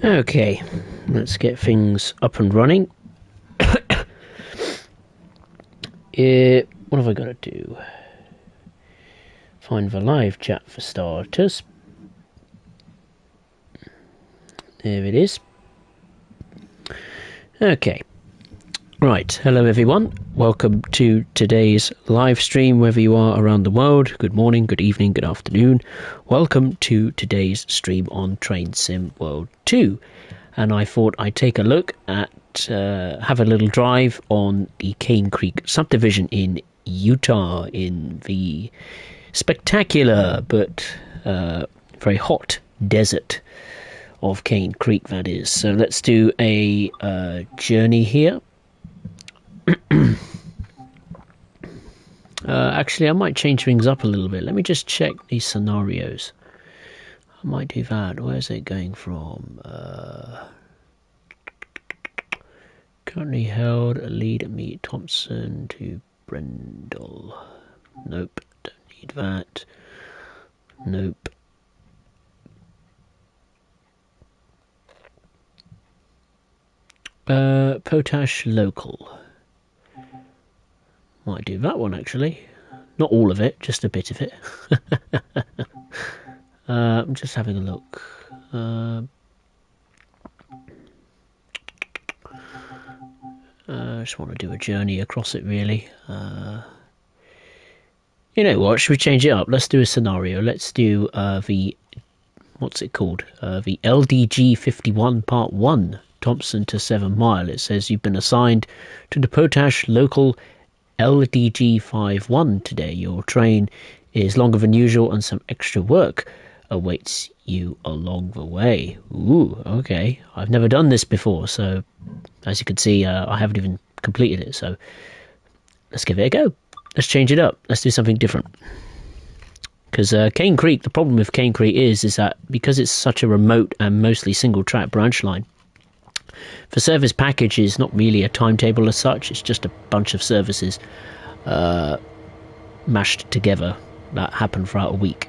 Okay, let's get things up and running. What have I got to do? Find the live chat for starters. There it is. Okay. Right, hello everyone. Welcome to today's live stream, wherever you are around the world. Good morning, good evening, good afternoon. Welcome to today's stream on Train Sim World 2. And I thought I'd take a look at, have a little drive on the Cane Creek subdivision in Utah, in the spectacular but very hot desert of Cane Creek, that is. So let's do a journey here. Actually, I might change things up a little bit. Let me just check these scenarios. I might do that. Where's it going from? Currently held a lead at Meet Thompson to Brendel. Nope, don't need that. Nope. Potash local. Might do that one actually. Not all of it, just a bit of it. I'm just having a look. I just want to do a journey across it really. You know what, should we change it up? Let's do a scenario. Let's do the, what's it called? The LDG 51 Part 1, Thompson to 7 Mile. It says you've been assigned to the Potash local LDG 51 today. Your train is longer than usual and some extra work awaits you along the way. Ooh, okay. I've never done this before, so as you can see, I haven't even completed it, so let's give it a go. Let's change it up. Let's do something different. Because Cane Creek, the problem with Cane Creek is that because it's such a remote and mostly single track branch line, the service package is not really a timetable as such. It's just a bunch of services mashed together that happen throughout a week.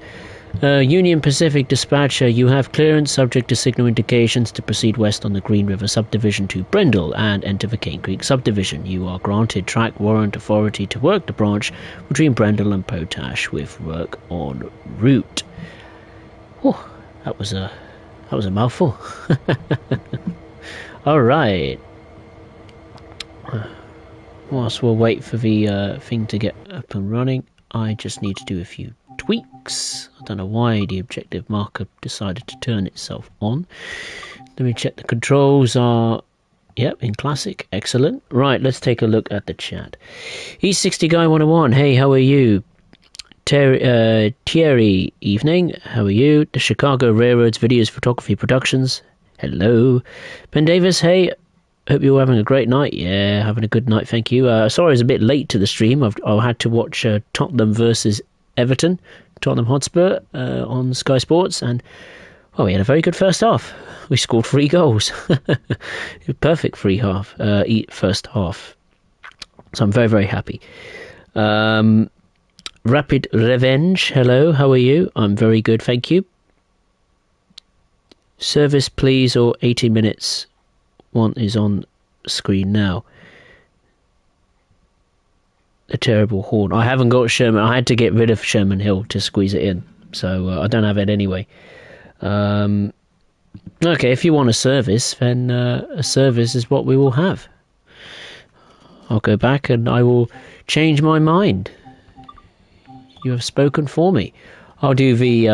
Union Pacific Dispatcher, you have clearance subject to signal indications to proceed west on the Green River subdivision to Brendel and enter the Cane Creek subdivision. You are granted track warrant authority to work the branch between Brendel and Potash with work en route. Oh, that was a mouthful. All right. Whilst we'll wait for the thing to get up and running, I just need to do a few tweaks. I don't know why the objective marker decided to turn itself on. Let me check the controls are, yep, in classic. Excellent. Right, let's take a look at the chat. E60 Guy 101, hey, how are you? Thierry, evening, how are you? The Chicago Railroads Videos Photography Productions, hello. Ben Davis, hey, hope you're having a great night. Yeah, having a good night, thank you. Sorry I was a bit late to the stream. I had to watch Tottenham versus Everton, Tottenham Hotspur, on Sky Sports, and well, we had a very good first half. We scored 3 goals. Perfect first half. So I'm very, very happy. Rapid Revenge, hello, how are you? I'm very good, thank you. Service please, or 18 minutes. One is on screen now. A terrible horn. I haven't got Sherman. I had to get rid of Sherman Hill to squeeze it in, so I don't have it anyway. Okay, if you want a service, then a service is what we will have. I'll go back and I will change my mind. You have spoken for me. I'll do the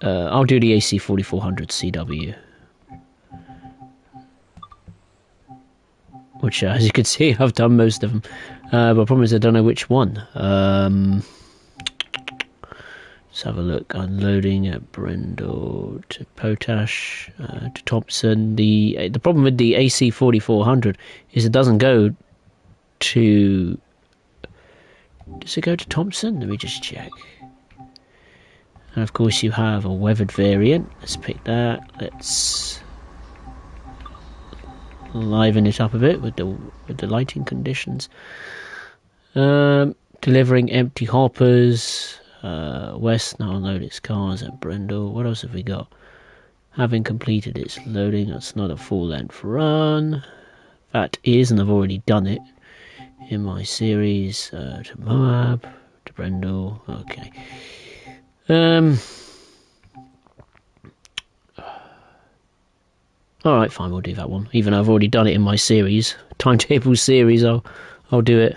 I'll do the AC 4400 CW, which as you can see I've done most of them, but the problem is I don't know which one. Let's have a look. Unloading at Brendel to Potash to Thompson. The problem with the AC 4400 is it doesn't go to, does it go to Thompson? Let me just check. And of course you have a weathered variant. Let's pick that. Let's liven it up a bit with the lighting conditions. Delivering empty hoppers. West now unload its cars at Brendel. What else have we got? Having completed its loading, that's not a full length run. That is, and I've already done it in my series. To Moab, to Brendel. Okay. Alright, fine, we'll do that one. Even though I've already done it in my series, timetable series, I'll do it.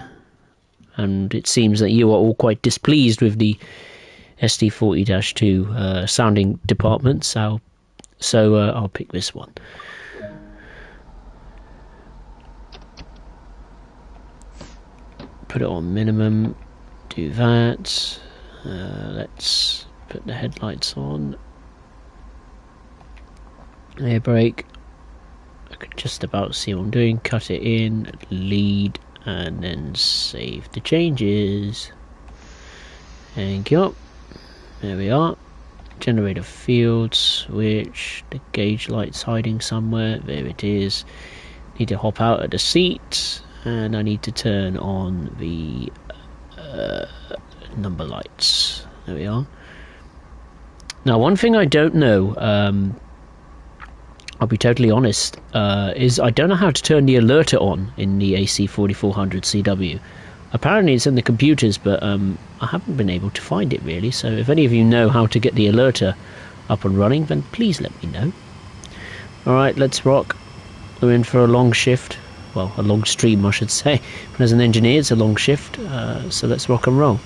And it seems that you are all quite displeased with the SD40-2 sounding department, so I'll pick this one. Put it on minimum, do that. Let's put the headlights on. Air brake. I can just about see what I'm doing. Cut it in, lead, and then save the changes. Thank you. There we are. Generator field switch. The gauge light's hiding somewhere. There it is. Need to hop out of the seat, and I need to turn on the number lights. There we are. Now, one thing I don't know, I'll be totally honest, is I don't know how to turn the alerter on in the AC4400 CW. Apparently it's in the computers, but I haven't been able to find it really, so if any of you know how to get the alerter up and running, then please let me know. Alright, let's rock. We're in for a long shift. Well, a long stream I should say. But as an engineer it's a long shift, so let's rock and roll.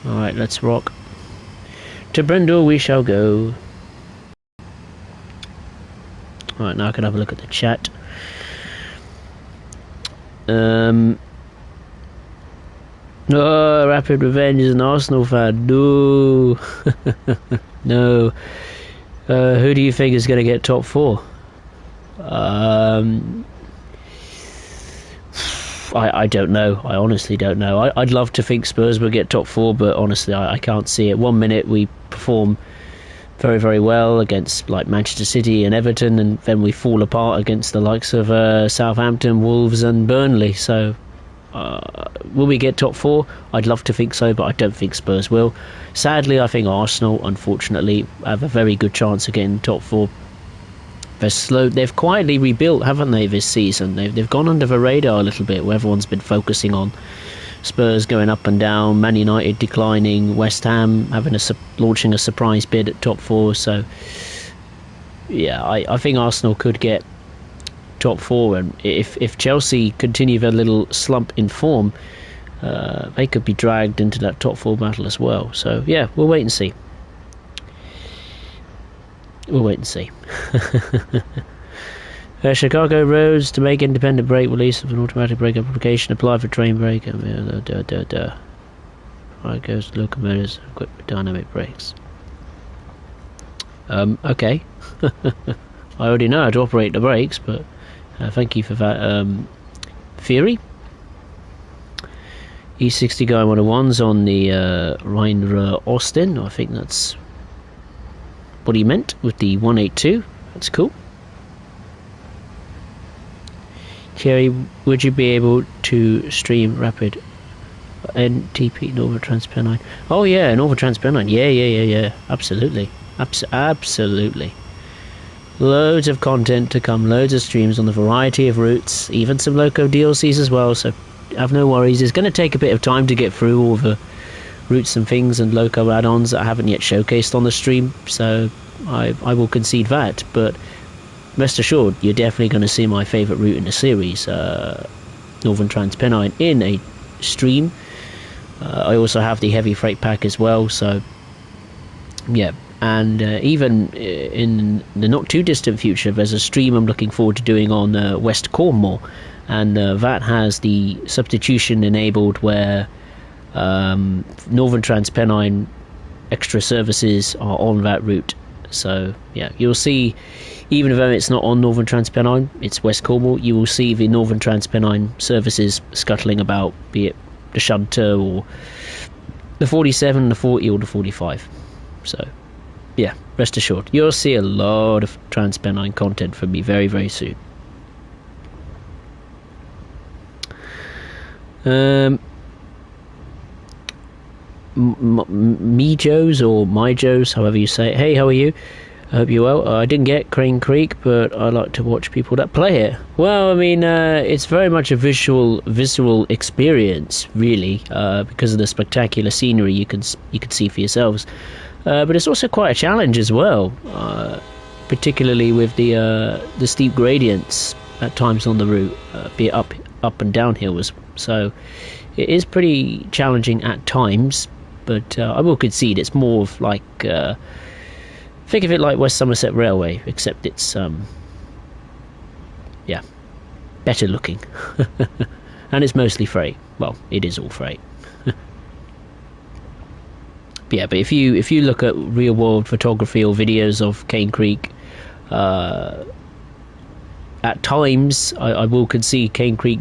Alright, let's rock. To Brendel we shall go. Alright, now I can have a look at the chat. Oh, Rapid Revenge is an Arsenal fan. No. No. Who do you think is going to get top 4? I don't know. I honestly don't know. I'd love to think Spurs will get top 4, but honestly I can't see it. 1 minute we perform very, very well against like Manchester City and Everton, and then we fall apart against the likes of Southampton, Wolves and Burnley. So will we get top 4? I'd love to think so, but I don't think Spurs will. Sadly, I think Arsenal, unfortunately, have a very good chance of getting top 4. They're slow. They've quietly rebuilt, haven't they, this season? They've gone under the radar a little bit, where everyone's been focusing on Spurs going up and down, Man United declining, West Ham launching a surprise bid at top 4. So, yeah, I think Arsenal could get top 4, and if Chelsea continue their little slump in form, they could be dragged into that top 4 battle as well. So, yeah, we'll wait and see. We'll wait and see. Chicago roads to make independent brake release of an automatic brake application. Apply for train brake. Fire goes to locomotives equipped with dynamic brakes. Okay. I already know how to operate the brakes, but thank you for that theory. E60 Guy 101's on the Rhine Austin. I think that's what he meant with the 182. That's cool. Cherry, would you be able to stream Rapid NTP Northern Transpennine? Oh yeah, Northern Transpennine. Yeah. Absolutely. Absolutely. Loads of content to come, loads of streams on the variety of routes, even some Loco DLCs as well, so have no worries. It's going to take a bit of time to get through all the routes and things and Loco add-ons that I haven't yet showcased on the stream, so I will concede that, but rest assured you're definitely going to see my favourite route in the series, Northern Transpennine, in a stream. I also have the heavy freight pack as well, so yeah. And even in the not too distant future there's a stream I'm looking forward to doing on West Cornwall, and that has the substitution enabled where Northern Transpennine extra services are on that route. So yeah, you'll see, even though it's not on Northern Transpennine, it's West Cornwall, you will see the Northern Transpennine services scuttling about, be it the Shunter or the 47, the 40 or the 45. So yeah, rest assured, you'll see a lot of Transpennine content from me very, very soon. Me Joes or My Joes, however you say it. Hey, how are you? I hope you're well. I didn't get Crane Creek, but I like to watch people that play it. Well, I mean, it's very much a visual experience, really, because of the spectacular scenery you can see for yourselves. But it's also quite a challenge as well, particularly with the steep gradients at times on the route, be it up and down hills. So it is pretty challenging at times, but I will concede it's more of like. Think of it like West Somerset Railway, except it's, yeah, better looking. And it's mostly freight. Well, it is all freight. But if you look at real-world photography or videos of Cane Creek, at times, I will concede Cane Creek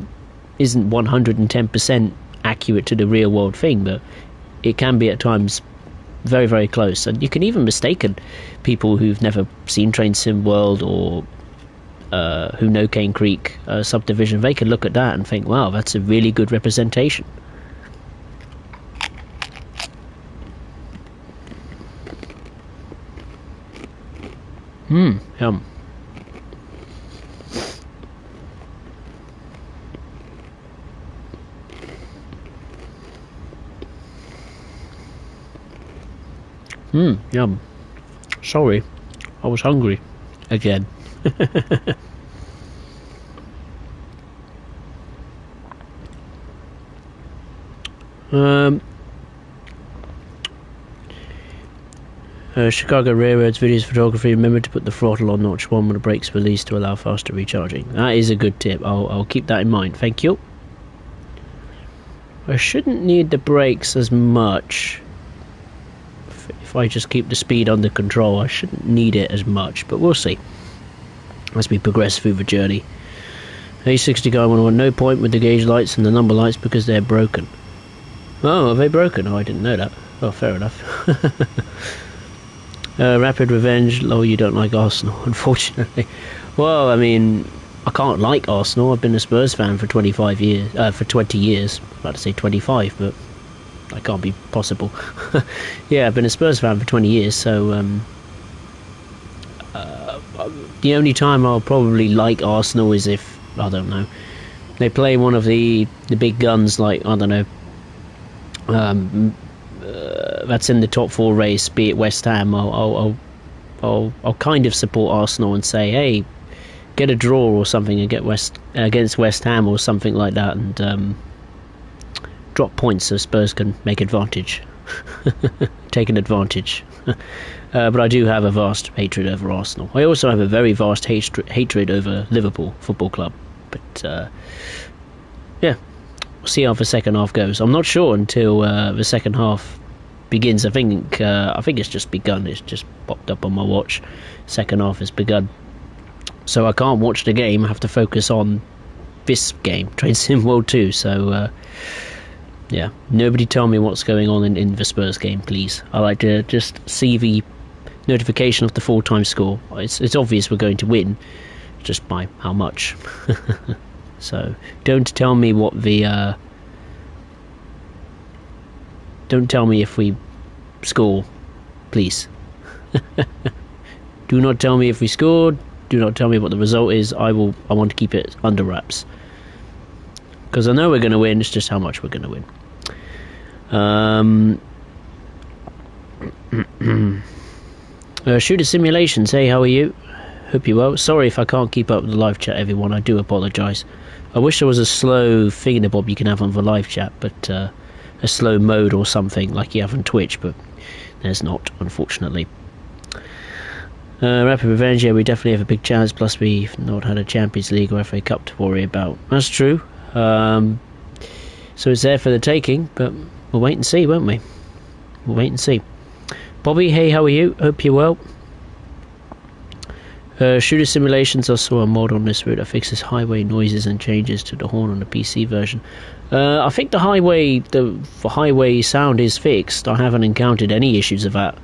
isn't 110% accurate to the real-world thing, but it can be at times very, very close, and you can even mistaken people who've never seen Train Sim World or who know Cane Creek subdivision. They can look at that and think, wow, that's a really good representation. Yum. Yum. Sorry, I was hungry again. Chicago Railroads videos photography. Remember to put the throttle on notch 1 when the brakes released to allow faster recharging. That is a good tip. I'll keep that in mind. Thank you. I shouldn't need the brakes as much. If I just keep the speed under control, I shouldn't need it as much, but we'll see as we progress through the journey. A60 guy 101, no point with the gauge lights and the number lights because they're broken. Oh, are they broken? Oh, I didn't know that. Oh, fair enough. Rapid Revenge, you don't like Arsenal, unfortunately. Well, I mean, I can't like Arsenal. I've been a Spurs fan for 25 years, for 20 years. I'm about to say 25, but that can't be possible. Yeah, I've been a Spurs fan for 20 years, so the only time I'll probably like Arsenal is if, I don't know, they play one of the big guns, like, I don't know, that's in the top 4 race, be it West Ham. I'll kind of support Arsenal and say, hey, get a draw or something against West Ham or something like that, and drop points so Spurs can make advantage. Take an advantage. But I do have a vast hatred over Arsenal. I also have a very vast hatred over Liverpool Football Club. But yeah, we'll see how the second half goes. I'm not sure until the second half begins. I think it's just begun. It's just popped up on my watch. Second half has begun. So I can't watch the game. I have to focus on this game, Train Sim World 2. So yeah, nobody tell me what's going on in the Spurs game, please. I like to just see the notification of the full-time score. It's obvious we're going to win, just by how much. So don't tell me what the don't tell me if we score, please. Do not tell me if we scored. Do not tell me what the result is. I want to keep it under wraps, because I know we're going to win. It's just how much we're going to win. Shooter Simulations, hey, how are you? Hope you're well. Sorry if I can't keep up with the live chat, everyone. I do apologise. I wish there was a slow thingamabob you can have on the live chat, but a slow mode or something like you have on Twitch, but there's not, unfortunately. Rapid Revenge, yeah, we definitely have a big chance, plus we've not had a Champions League or FA Cup to worry about. That's true. So it's there for the taking, but we'll wait and see, won't we? We'll wait and see. Bobby, hey, how are you? Hope you're well. Shooter Simulations, I saw a mod on this route that fixes highway noises and changes to the horn on the PC version. I think the highway sound is fixed. I haven't encountered any issues of that.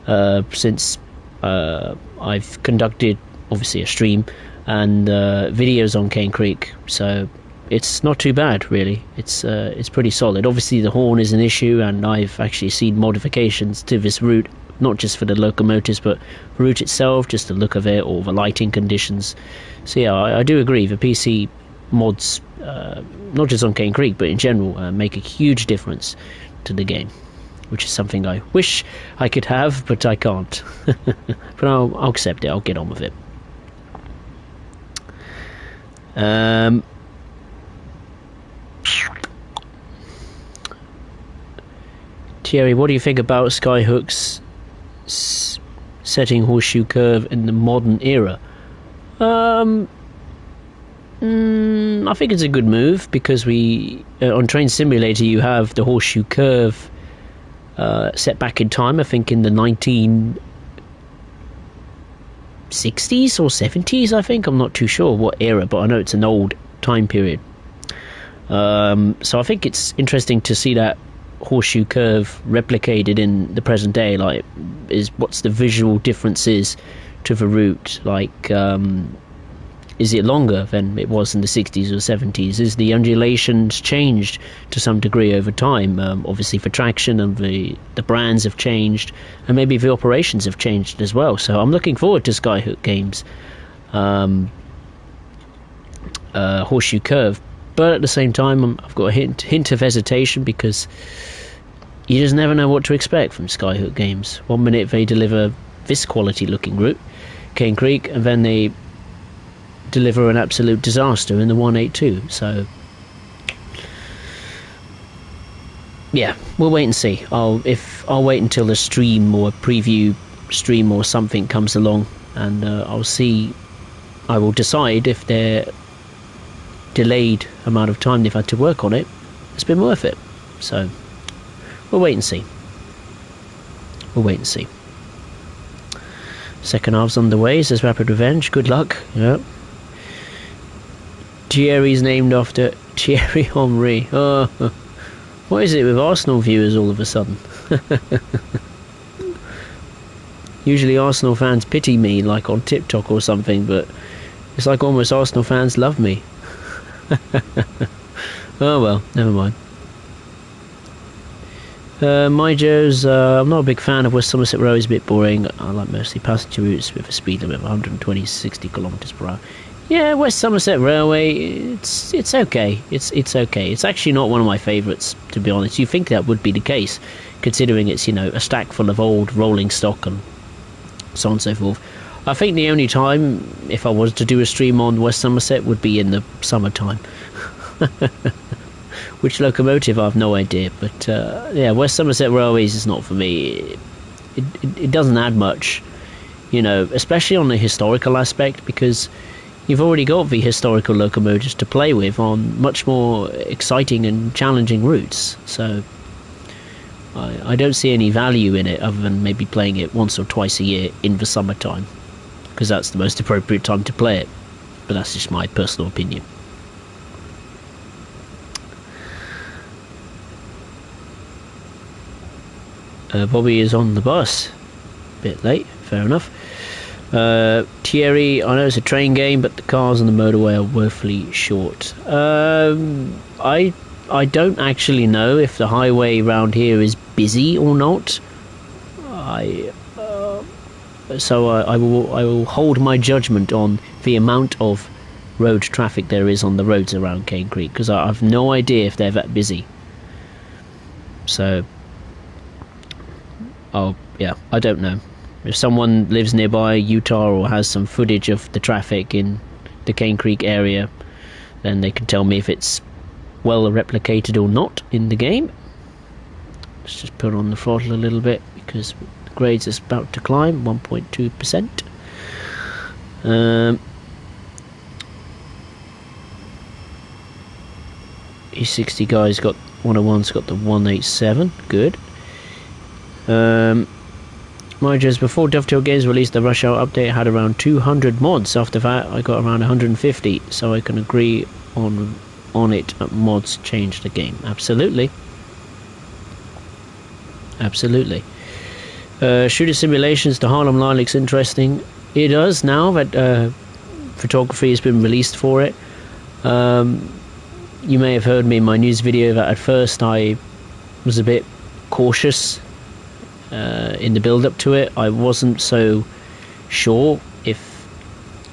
since I've conducted obviously a stream and videos on Cane Creek, so it's not too bad really. It's pretty solid. Obviously the horn is an issue, and I've actually seen modifications to this route, not just for the locomotives but the route itself, just the look of it or the lighting conditions. So yeah, I do agree the PC mods, not just on Cane Creek but in general, make a huge difference to the game, which is something I wish I could have, but I can't. But I'll accept it. I'll get on with it. Thierry, what do you think about Skyhook's setting horseshoe curve in the modern era? I think it's a good move, because on Train Simulator you have the horseshoe curve set back in time, I think in the 1960s or 70s, I think. I'm not too sure what era, but I know it's an old time period. So I think it's interesting to see that horseshoe curve replicated in the present day. Like, what's the visual differences to the route? Like, is it longer than it was in the 60s or 70s? Is the undulations changed to some degree over time? Obviously for traction, and the brands have changed, and maybe the operations have changed as well. So I'm looking forward to Skyhook Games horseshoe curve, but at the same time I've got a hint of hesitation, because you just never know what to expect from Skyhook Games. One minute they deliver this quality looking route, Cane Creek, and then they deliver an absolute disaster in the 182. So yeah, we'll wait and see. I'll wait until a stream or a preview stream or something comes along, and I'll see. I will decide if their delayed amount of time they've had to work on it has been worth it. So we'll wait and see. Second half's on the way, says Rapid Revenge. Good luck. Yep. Thierry's named after Thierry Henry. Oh, what is it with Arsenal viewers all of a sudden? Usually Arsenal fans pity me, like on TikTok or something, but it's like almost Arsenal fans love me. Oh well, never mind. My Joe's, I'm not a big fan of West Somerset Road. It's a bit boring. I like mostly passenger routes with a speed limit of 120 60 kilometers per hour. Yeah, West Somerset Railway, it's okay. It's okay. It's actually not one of my favourites, to be honest. You think that would be the case, considering it's, a stack full of old rolling stock and so on and so forth. I think the only time, if I was to do a stream on West Somerset, would be in the summertime. Which locomotive, I have no idea. But yeah, West Somerset Railways is not for me. It doesn't add much, especially on the historical aspect, because you've already got the historical locomotives to play with on much more exciting and challenging routes. So I don't see any value in it, other than maybe playing it once or twice a year in the summertime, because that's the most appropriate time to play it. But that's just my personal opinion. Bobby is on the bus. Bit late, fair enough. Thierry, I know it's a train game, but the cars on the motorway are woefully short. I don't actually know if the highway around here is busy or not. So I will hold my judgment on the amount of road traffic there is on the roads around Cane Creek, because I have no idea if they're that busy. So, yeah, I don't know. If someone lives nearby Utah or has some footage of the traffic in the Cane Creek area, then they can tell me if it's well replicated or not in the game. Let's just put on the throttle a little bit, because the grades is about to climb 1.2%. E60 guy's got 101's got the 187. Good. Just before Dovetail Games released the Rush Hour update, I had around 200 mods. After that, I got around 150, so I can agree on it. Mods change the game. Absolutely. Shooter simulations, the Harlem Line looks interesting. It does now that photography has been released for it. You may have heard me in my news video that at first I was a bit cautious in the build up to it. I wasn't so sure if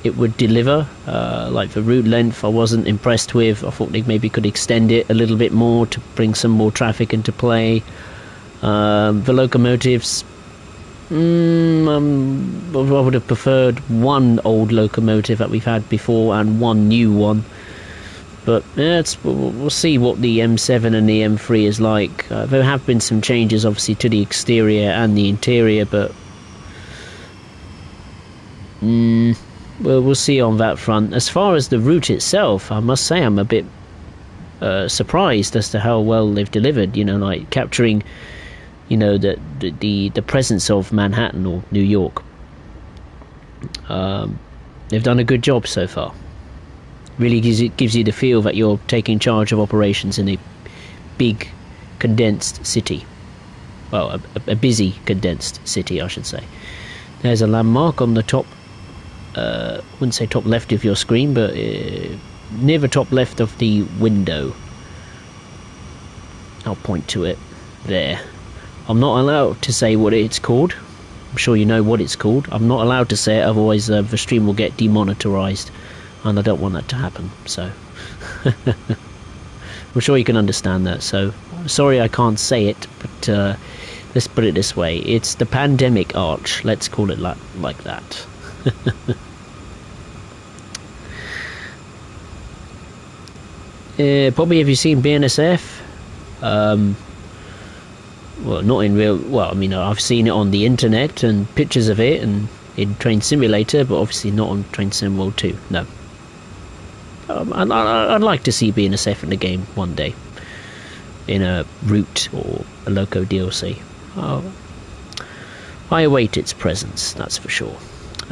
it would deliver. Like the route length I wasn't impressed with. I thought they maybe could extend it a little bit more to bring some more traffic into play. The locomotives, I would have preferred one old locomotive that we've had before and one new one. But yeah, we'll see what the M7 and the M3 is like. There have been some changes obviously to the exterior and the interior, but well, we'll see on that front. As far as the route itself, I must say I'm a bit surprised as to how well they've delivered. You know, like capturing, you know, the presence of Manhattan or New York. They've done a good job so far. Really gives you the feel that you're taking charge of operations in a big, condensed city. Well, a busy, condensed city, I should say. There's a landmark on the top, wouldn't say top left of your screen, but near the top left of the window. I'll point to it there. I'm not allowed to say what it's called. I'm sure you know what it's called. I'm not allowed to say it, otherwise the stream will get demonetized, and I don't want that to happen. So I'm sure you can understand that. So sorry I can't say it, but let's put it this way. It's the Pandemic Arch. Let's call it like that. Probably have you seen BNSF? Well, not in real. Well, I mean, I've seen it on the internet and pictures of it, and in Train Simulator, but obviously not on Train Sim World 2. No. I'd like to see BNSF in the game one day, in a route or a Loco DLC. I await its presence, that's for sure.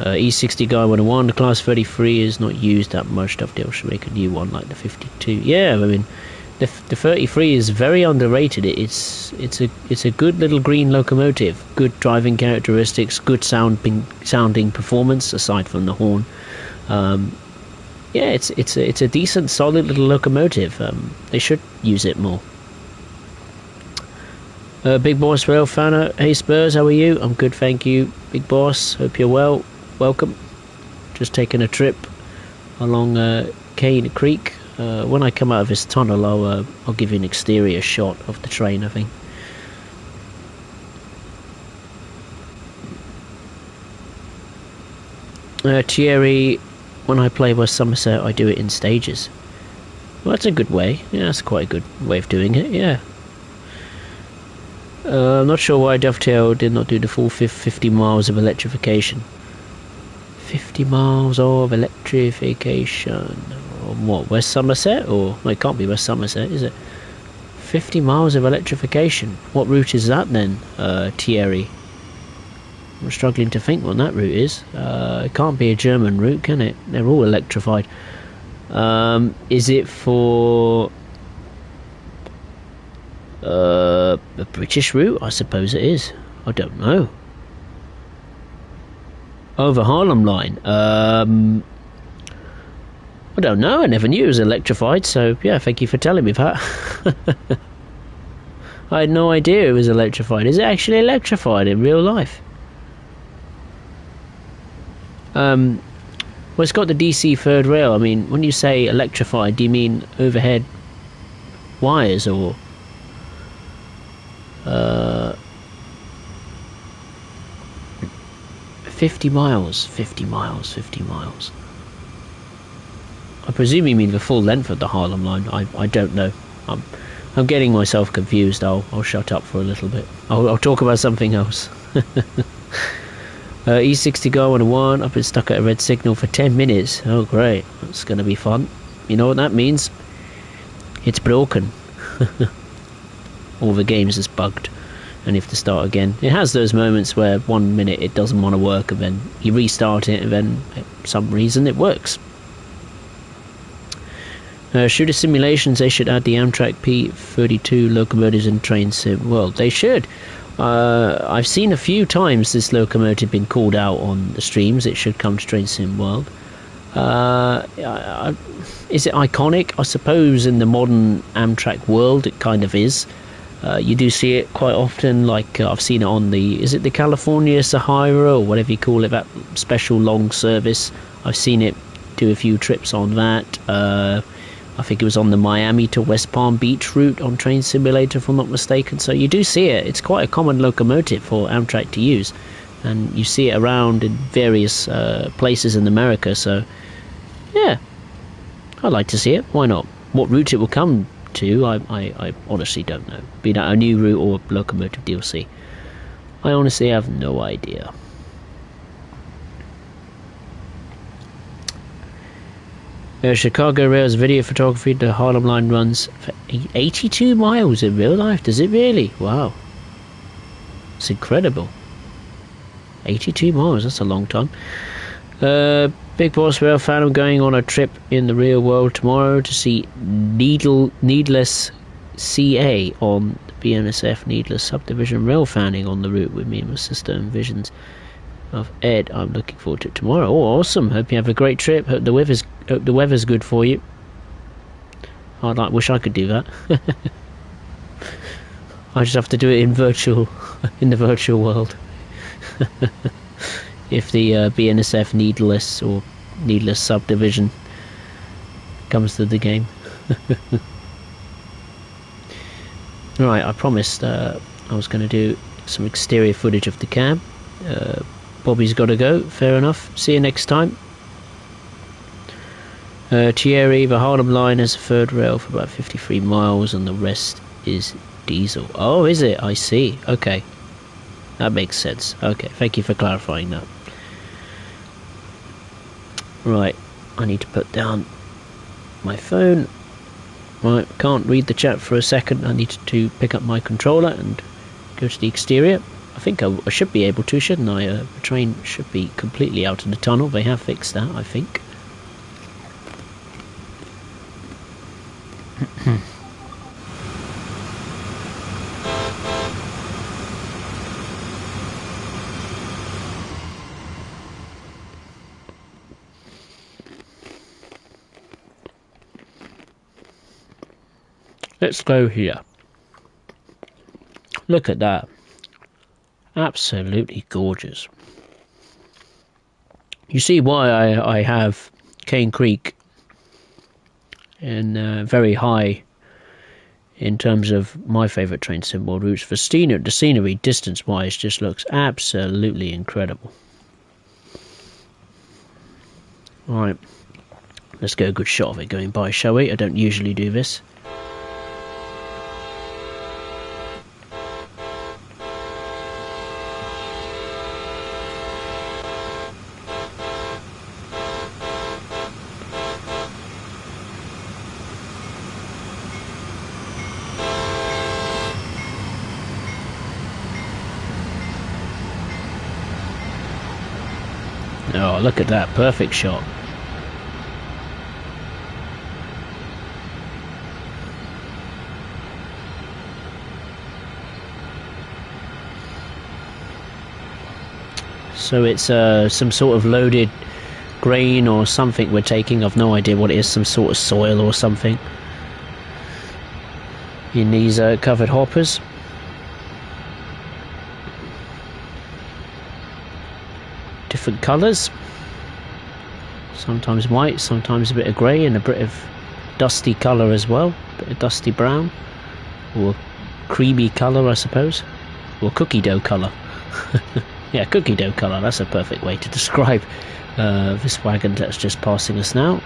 E60 Guy 101, the Class 33 is not used that much. They should make a new one like the 52. Yeah, I mean, the 33 is very underrated. It's a good little green locomotive. Good driving characteristics, good sounding performance aside from the horn. Yeah, it's a decent, solid little locomotive. They should use it more. Big Boss Rail Fanner, hey Spurs, how are you? I'm good, thank you. Big Boss, hope you're well. Welcome. Just taking a trip along Cane Creek. When I come out of this tunnel, I'll give you an exterior shot of the train, I think. Thierry, when I play West Somerset, I do it in stages. Well, that's a good way. Yeah, that's quite a good way of doing it, yeah. I'm not sure why Dovetail did not do the full 50 miles of electrification. 50 miles of electrification. Or what, West Somerset? Or, no, it can't be West Somerset, is it? 50 miles of electrification. What route is that then, Thierry? I'm struggling to think what that route is. It can't be a German route, can it? They're all electrified. Is it for a British route? I suppose it is. I don't know. Oh, the Harlem Line. I don't know. I never knew it was electrified. So yeah, thank you for telling me that. I had no idea it was electrified. Is it actually electrified in real life? Well, it's got the DC third rail. I mean, when you say electrified, do you mean overhead wires or 50 miles? 50 miles. I presume you mean the full length of the Harlem Line. I don't know. I'm getting myself confused. I'll shut up for a little bit. I'll talk about something else. E60 Guy 101, I've been stuck at a red signal for 10 minutes. Oh great, that's going to be fun. You know what that means? It's broken. All the games is bugged and you have to start again. It has those moments where 1 minute it doesn't want to work and then you restart it and then for some reason it works. Shooter simulations, they should add the Amtrak P32 locomotives in Train Sim. Well, they should. I've seen a few times this locomotive been called out on the streams. It should come to Train Sim World. Is it iconic? I suppose in the modern Amtrak world it kind of is. You do see it quite often, like I've seen it on is it the California Sahara or whatever you call it, that special long service. I've seen it do a few trips on that. I think it was on the Miami to West Palm Beach route on Train Simulator, if I'm not mistaken. So you do see it. It's quite a common locomotive for Amtrak to use, and you see it around in various places in America. So yeah, I'd like to see it. Why not? What route it will come to, I honestly don't know. Be that a new route or locomotive DLC, I honestly have no idea. Chicago Rail's video photography, the Harlem line runs for 82 miles in real life. Does it really? Wow, it's incredible. 82 miles, that's a long time. Big Boss Rail fan, I'm going on a trip in the real world tomorrow to see Needless CA on the BNSF Needless Subdivision Rail fanning on the route with me and my sister and visions of Ed. I'm looking forward to it tomorrow. Oh, awesome. Hope you have a great trip. Hope the weather's good for you. Wish I could do that. I just have to do it in the virtual world. If the BNSF Needless Subdivision comes to the game. Right, I promised I was going to do some exterior footage of the cab. Bobby's got to go, fair enough. See you next time. Thierry, the Harlem line has a third rail for about 53 miles and the rest is diesel. Oh, is it? I see. Okay. That makes sense. Okay, thank you for clarifying that. Right, I need to put down my phone. Right, can't read the chat for a second. I need to pick up my controller and go to the exterior. I think I should be able to, shouldn't I? The train should be completely out of the tunnel. They have fixed that, I think. Let's go here. Look at that. Absolutely gorgeous. You see why I have Cane Creek in very high in terms of my favourite train symbol routes. The scenery distance wise just looks absolutely incredible. Alright, let's get a good shot of it going by, shall we? I don't usually do this. Oh, look at that, perfect shot. So it's some sort of loaded grain or something we're taking. I've no idea what it is, some sort of soil or something in these covered hoppers. Different colours, sometimes white, sometimes a bit of grey and a bit of dusty colour as well, a bit of dusty brown or creamy colour, I suppose, or cookie dough colour. Yeah, cookie dough colour, that's a perfect way to describe this wagon that's just passing us now.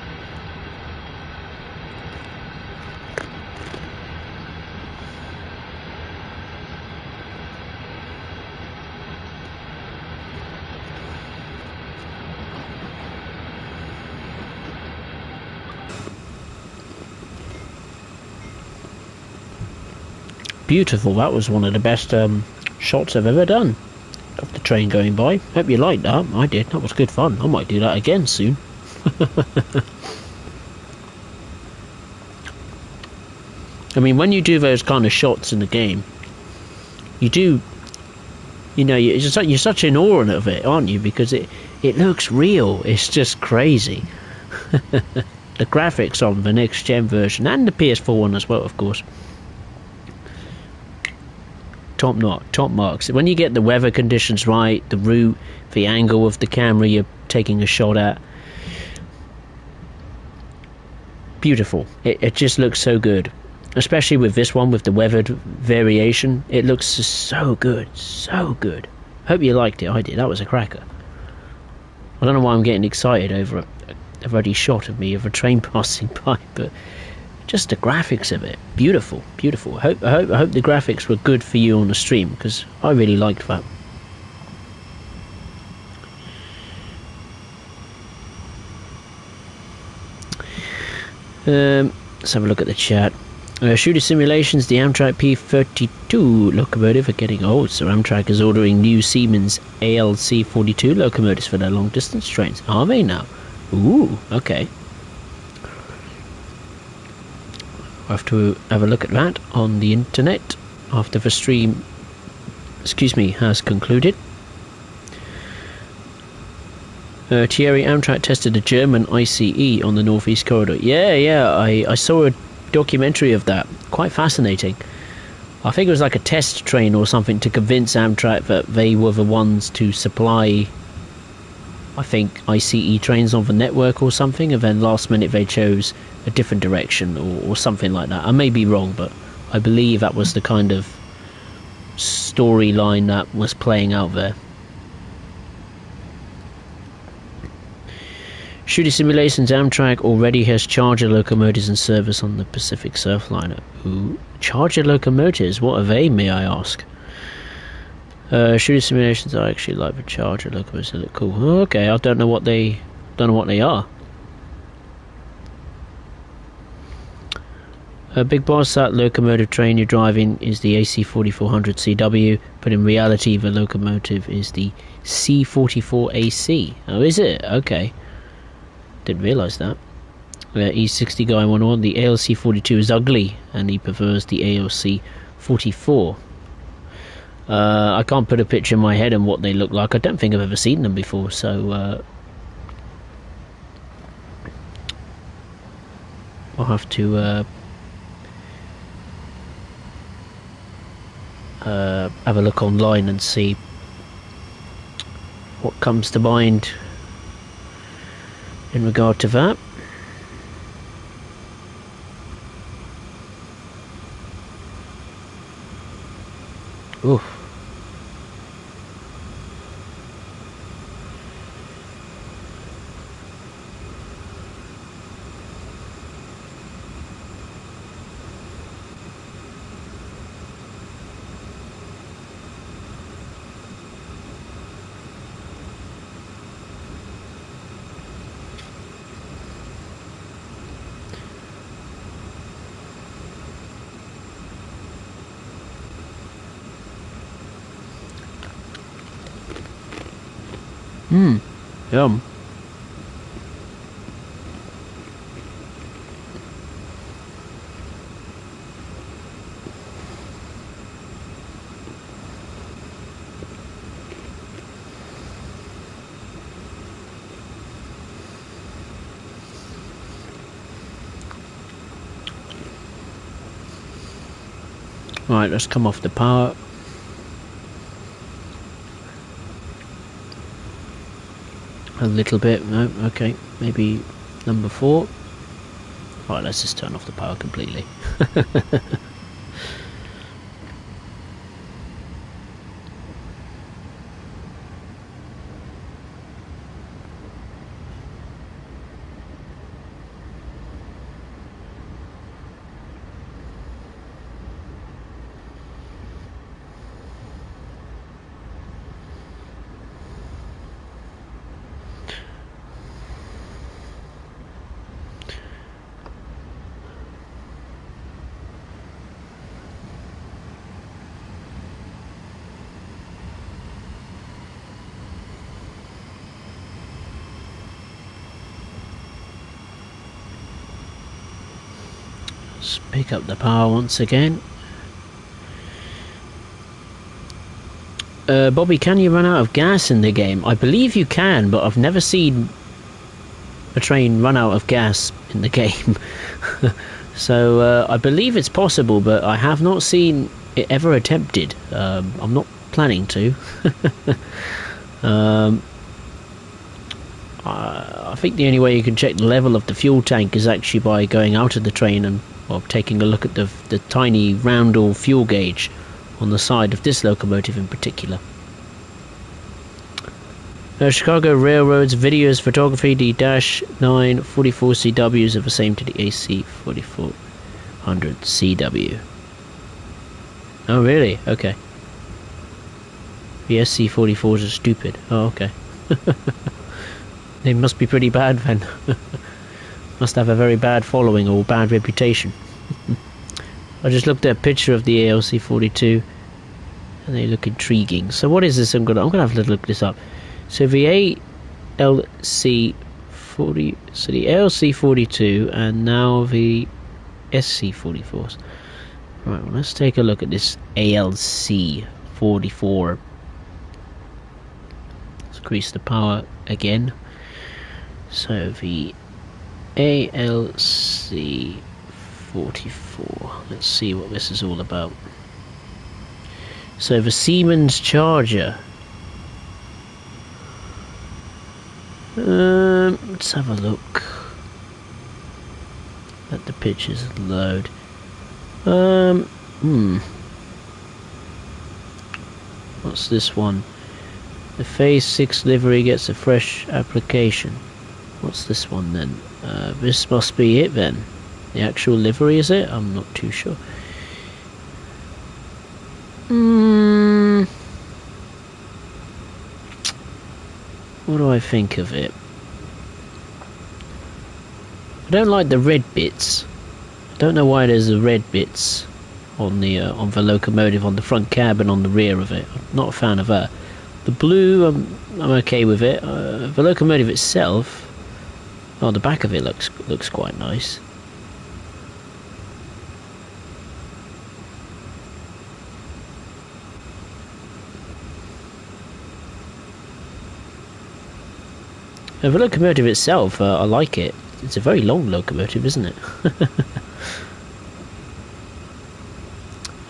Beautiful, that was one of the best shots I've ever done of the train going by. Hope you liked that. I did, that was good fun. I might do that again soon. I mean, when you do those kind of shots in the game, you do You know, you're such in awe of it, aren't you? Because it looks real. It's just crazy. The graphics on the next gen version and the PS4 one as well, of course. Top marks. When you get the weather conditions right, the route, the angle of the camera you're taking a shot at, beautiful. It just looks so good, especially with this one with the weathered variation. It looks just so good, so good. Hope you liked it. I did. That was a cracker. I don't know why I'm getting excited over a bloody shot of me of a train passing by, but just the graphics of it, beautiful, beautiful. I hope the graphics were good for you on the stream, because I really liked that. Let's have a look at the chat. Shooter simulations, the Amtrak P32 locomotive are getting old, so Amtrak is ordering new Siemens ALC-42 locomotives for their long distance trains. Are they now? Ooh, okay. I'll have to have a look at that on the internet after the stream, has concluded. Thierry, Amtrak tested a German ICE on the Northeast Corridor. Yeah, I saw a documentary of that. Quite fascinating. I think it was like a test train or something to convince Amtrak that they were the ones to supply, I think, ICE trains on the network or something, and then last minute they chose a different direction or something like that. I may be wrong, but I believe that was the kind of storyline that was playing out there. Shooter simulations, Amtrak already has Charger locomotives in service on the Pacific Surfliner. Ooh, Charger locomotives, what are they, may I ask? Shooter simulations are actually like the Charger locomotives, they look cool. Okay, I don't know what they are. Big Boss, that locomotive train you're driving is the AC4400 CW, but in reality the locomotive is the C44AC. Oh, is it? Okay. Didn't realise that. E60 guy 101, the ALC42 is ugly and he prefers the ALC44. I can't put a picture in my head on what they look like. I don't think I've ever seen them before, so I'll have to have a look online and see what comes to mind in regard to that. Oof. Yum. Right, let's come off the power. A little bit, no, okay, maybe number 4. Right, let's just turn off the power completely. Let's pick up the power once again. Bobby, can you run out of gas in the game? I believe you can, but I've never seen a train run out of gas in the game. So I believe it's possible, but I have not seen it ever attempted. I'm not planning to. I think the only way you can check the level of the fuel tank is actually by going out of the train and taking a look at the tiny roundel fuel gauge on the side of this locomotive in particular. Chicago Railroads videos photography. The -9 44 CWs are the same to the AC 4400 CW. Oh really? Okay. The SC 44s are stupid. Oh okay. They must be pretty bad then. Must have a very bad following or bad reputation. I just looked at a picture of the ALC 42 and they look intriguing. So what is this? I'm gonna have to look this up. So the ALC 40, so the ALC 42 and now the SC 44s. Right, well, let's take a look at this ALC 44. Let's increase the power again. So the ALC 44. Let's see what this is all about. So the Siemens Charger. Let's have a look. Let the pictures load. What's this one? The Phase 6 livery gets a fresh application. What's this one then? This must be it then. The actual livery, is it? I'm not too sure. What do I think of it? I don't like the red bits. I don't know why there's the red bits on the locomotive, on the front cab and on the rear of it. I'm not a fan of that. The blue, I'm okay with it. The locomotive itself, oh, the back of it looks quite nice. The locomotive itself, I like it. It's a very long locomotive, isn't it?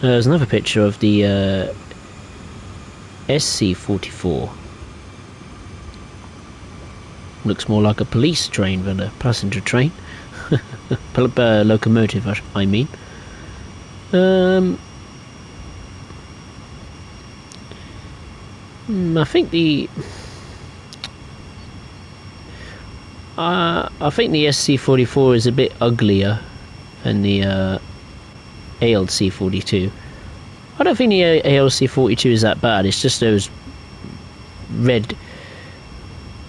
There's another picture of the SC-44. Looks more like a police train than a passenger train. Locomotive, I mean. I think the SC-44 is a bit uglier than the ALC-42. I don't think the ALC-42 is that bad. It's just those red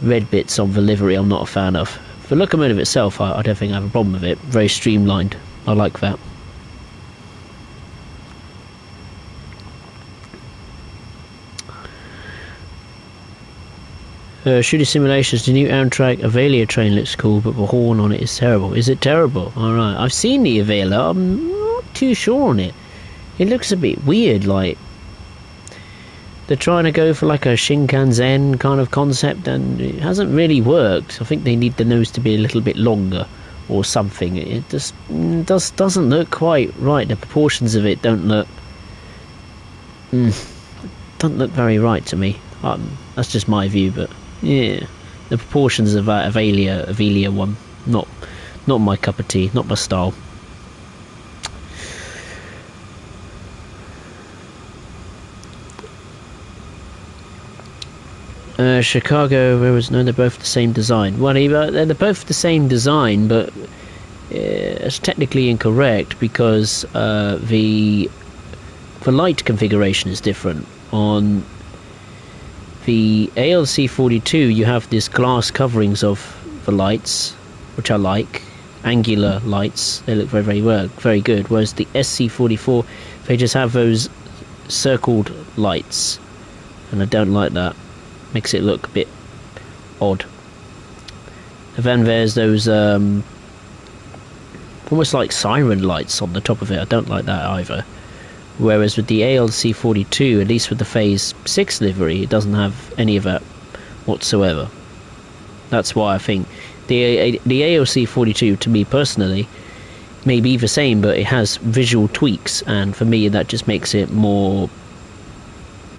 bits on the livery I'm not a fan of. The locomotive itself, I don't think I have a problem with it. Very streamlined. I like that. Shooting simulations, the new Amtrak Avalia train looks cool, but the horn on it is terrible. Is it terrible? Alright, I've seen the Avalia, I'm not too sure on it. It looks a bit weird, like they're trying to go for like a Shinkansen kind of concept and it hasn't really worked. I think they need the nose to be a little bit longer or something. It just doesn't look quite right. The proportions of it don't look very right to me. That's just my view, but yeah, the proportions of that Avalia one, not my cup of tea, not my style. Chicago Railroads, no, they're both the same design. Well, they're both the same design, but it's technically incorrect because the light configuration is different. On the ALC-42 you have this glass coverings of the lights, which I like, angular lights. They look very good, whereas the SC-44, they just have those circled lights, and I don't like that. Makes it look a bit odd. And then there's those almost like siren lights on the top of it. I don't like that either. Whereas with the ALC 42, at least with the Phase 6 livery, it doesn't have any of that whatsoever. That's why I think the ALC 42, to me personally, may be the same, but it has visual tweaks, and for me that just makes it more...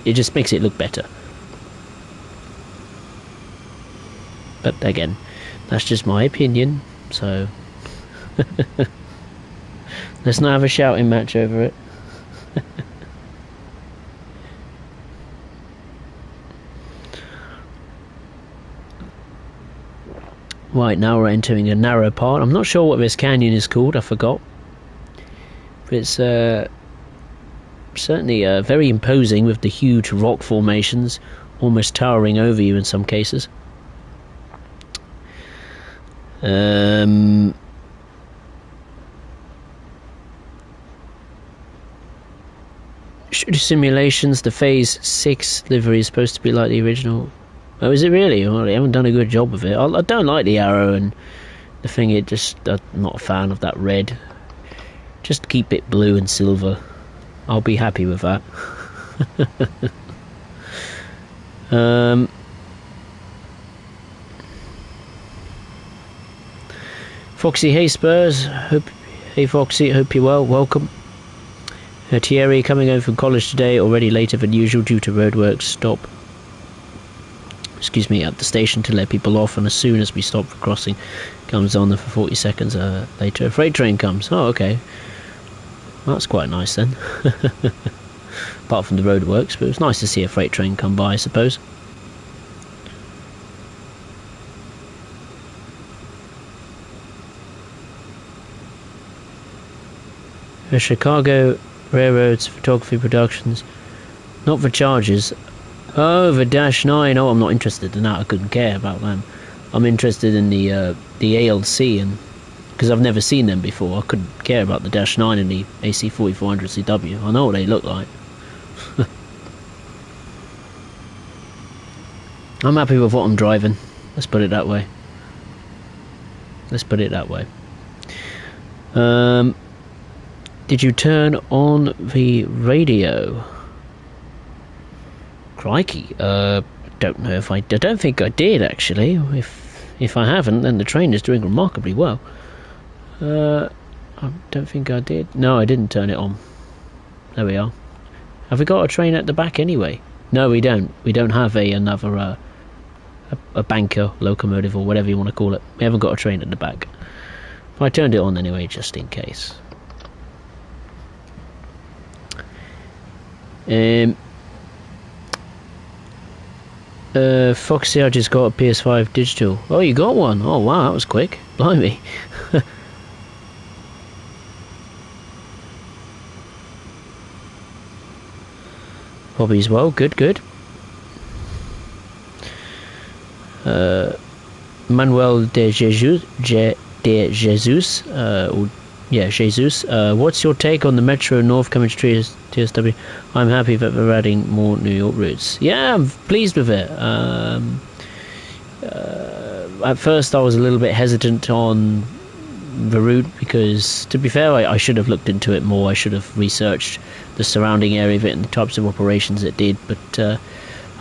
It just makes it look better. But again, that's just my opinion, so... Let's not have a shouting match over it. Right, now we're entering a narrow part. I'm not sure what this canyon is called, I forgot. But it's certainly very imposing with the huge rock formations almost towering over you in some cases. Shooter simulations, the Phase 6 livery is supposed to be like the original. Oh, is it really? Well, they haven't done a good job of it. I don't like the arrow and the thing. I'm not a fan of that red. Just keep it blue and silver. I'll be happy with that. Foxy, hey Spurs. Hey Foxy, hope you're well. Welcome. Thierry coming home from college today, already later than usual due to roadworks. Stop. Excuse me, at the station to let people off, and as soon as we stop for crossing, comes on for 40 seconds later. A freight train comes. Oh, okay. Well, that's quite nice then. Apart from the roadworks, but it was nice to see a freight train come by, I suppose. Chicago Railroads Photography Productions. Not for charges. Oh, the Dash 9. Oh, I'm not interested in that. I couldn't care about them. I'm interested in the ALC, and because I've never seen them before, I couldn't care about the Dash 9 and the AC 4400 CW. I know what they look like. I'm happy with what I'm driving. Let's put it that way. Did you turn on the radio? Crikey, don't know if I don't think I did actually. If I haven't, then the train is doing remarkably well. I don't think I did. No, I didn't turn it on. There we are. Have we got a train at the back anyway? No, we don't. We don't have another a banker locomotive or whatever you want to call it. We haven't got a train at the back. I turned it on anyway, just in case. Foxy, I just got a PS5 digital. Oh, you got one? Oh wow, that was quick. Blimey. Hobbies, well, good. Manuel de Jesus, Jesus, what's your take on the Metro North coming to TSW? I'm happy that we're adding more New York routes. Yeah, I'm pleased with it. At first I was a little bit hesitant on the route because, to be fair, I should have looked into it more. I should have researched the surrounding area of it and the types of operations it did. But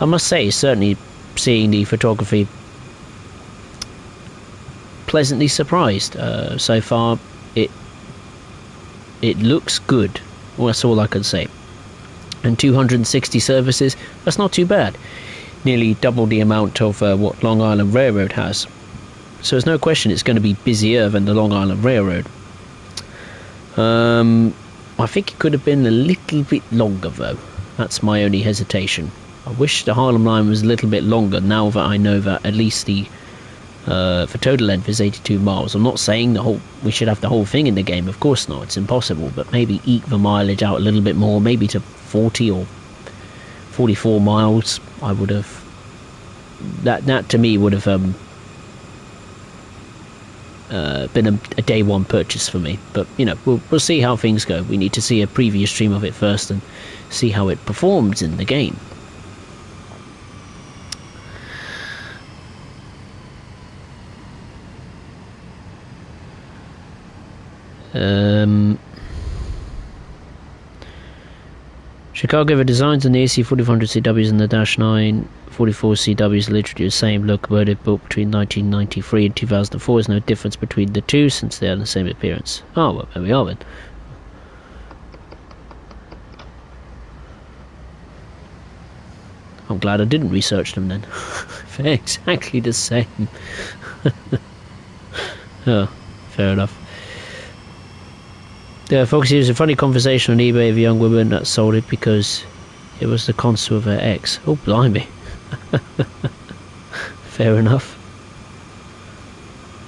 I must say, certainly seeing the photography, pleasantly surprised. So far, it looks good. Well, that's all I can say. And 260 services, that's not too bad. Nearly double the amount of what Long Island Railroad has. So there's no question it's going to be busier than the Long Island Railroad. I think it could have been a little bit longer though. That's my only hesitation. I wish the Harlem line was a little bit longer now that I know that at least the for total length is 82 miles. I'm not saying we should have the whole thing in the game, of course not, it's impossible, but maybe eke the mileage out a little bit more, maybe to 40 or 44 miles. I would have that to me would have been a day one purchase for me. But you know, we'll see how things go. We need to see a previous stream of it first and see how it performs in the game. Chicago, the designs on the AC4500 CWs and the Dash 9 44 CWs are literally the same look, but it built between 1993 and 2004. There's no difference between the two since they are the same appearance. Oh, well, there we are then. I'm glad I didn't research them then. They're exactly the same. Oh, fair enough. Folks, it was a funny conversation on eBay of a young woman that sold it because it was the console of her ex. Oh, blimey. Fair enough.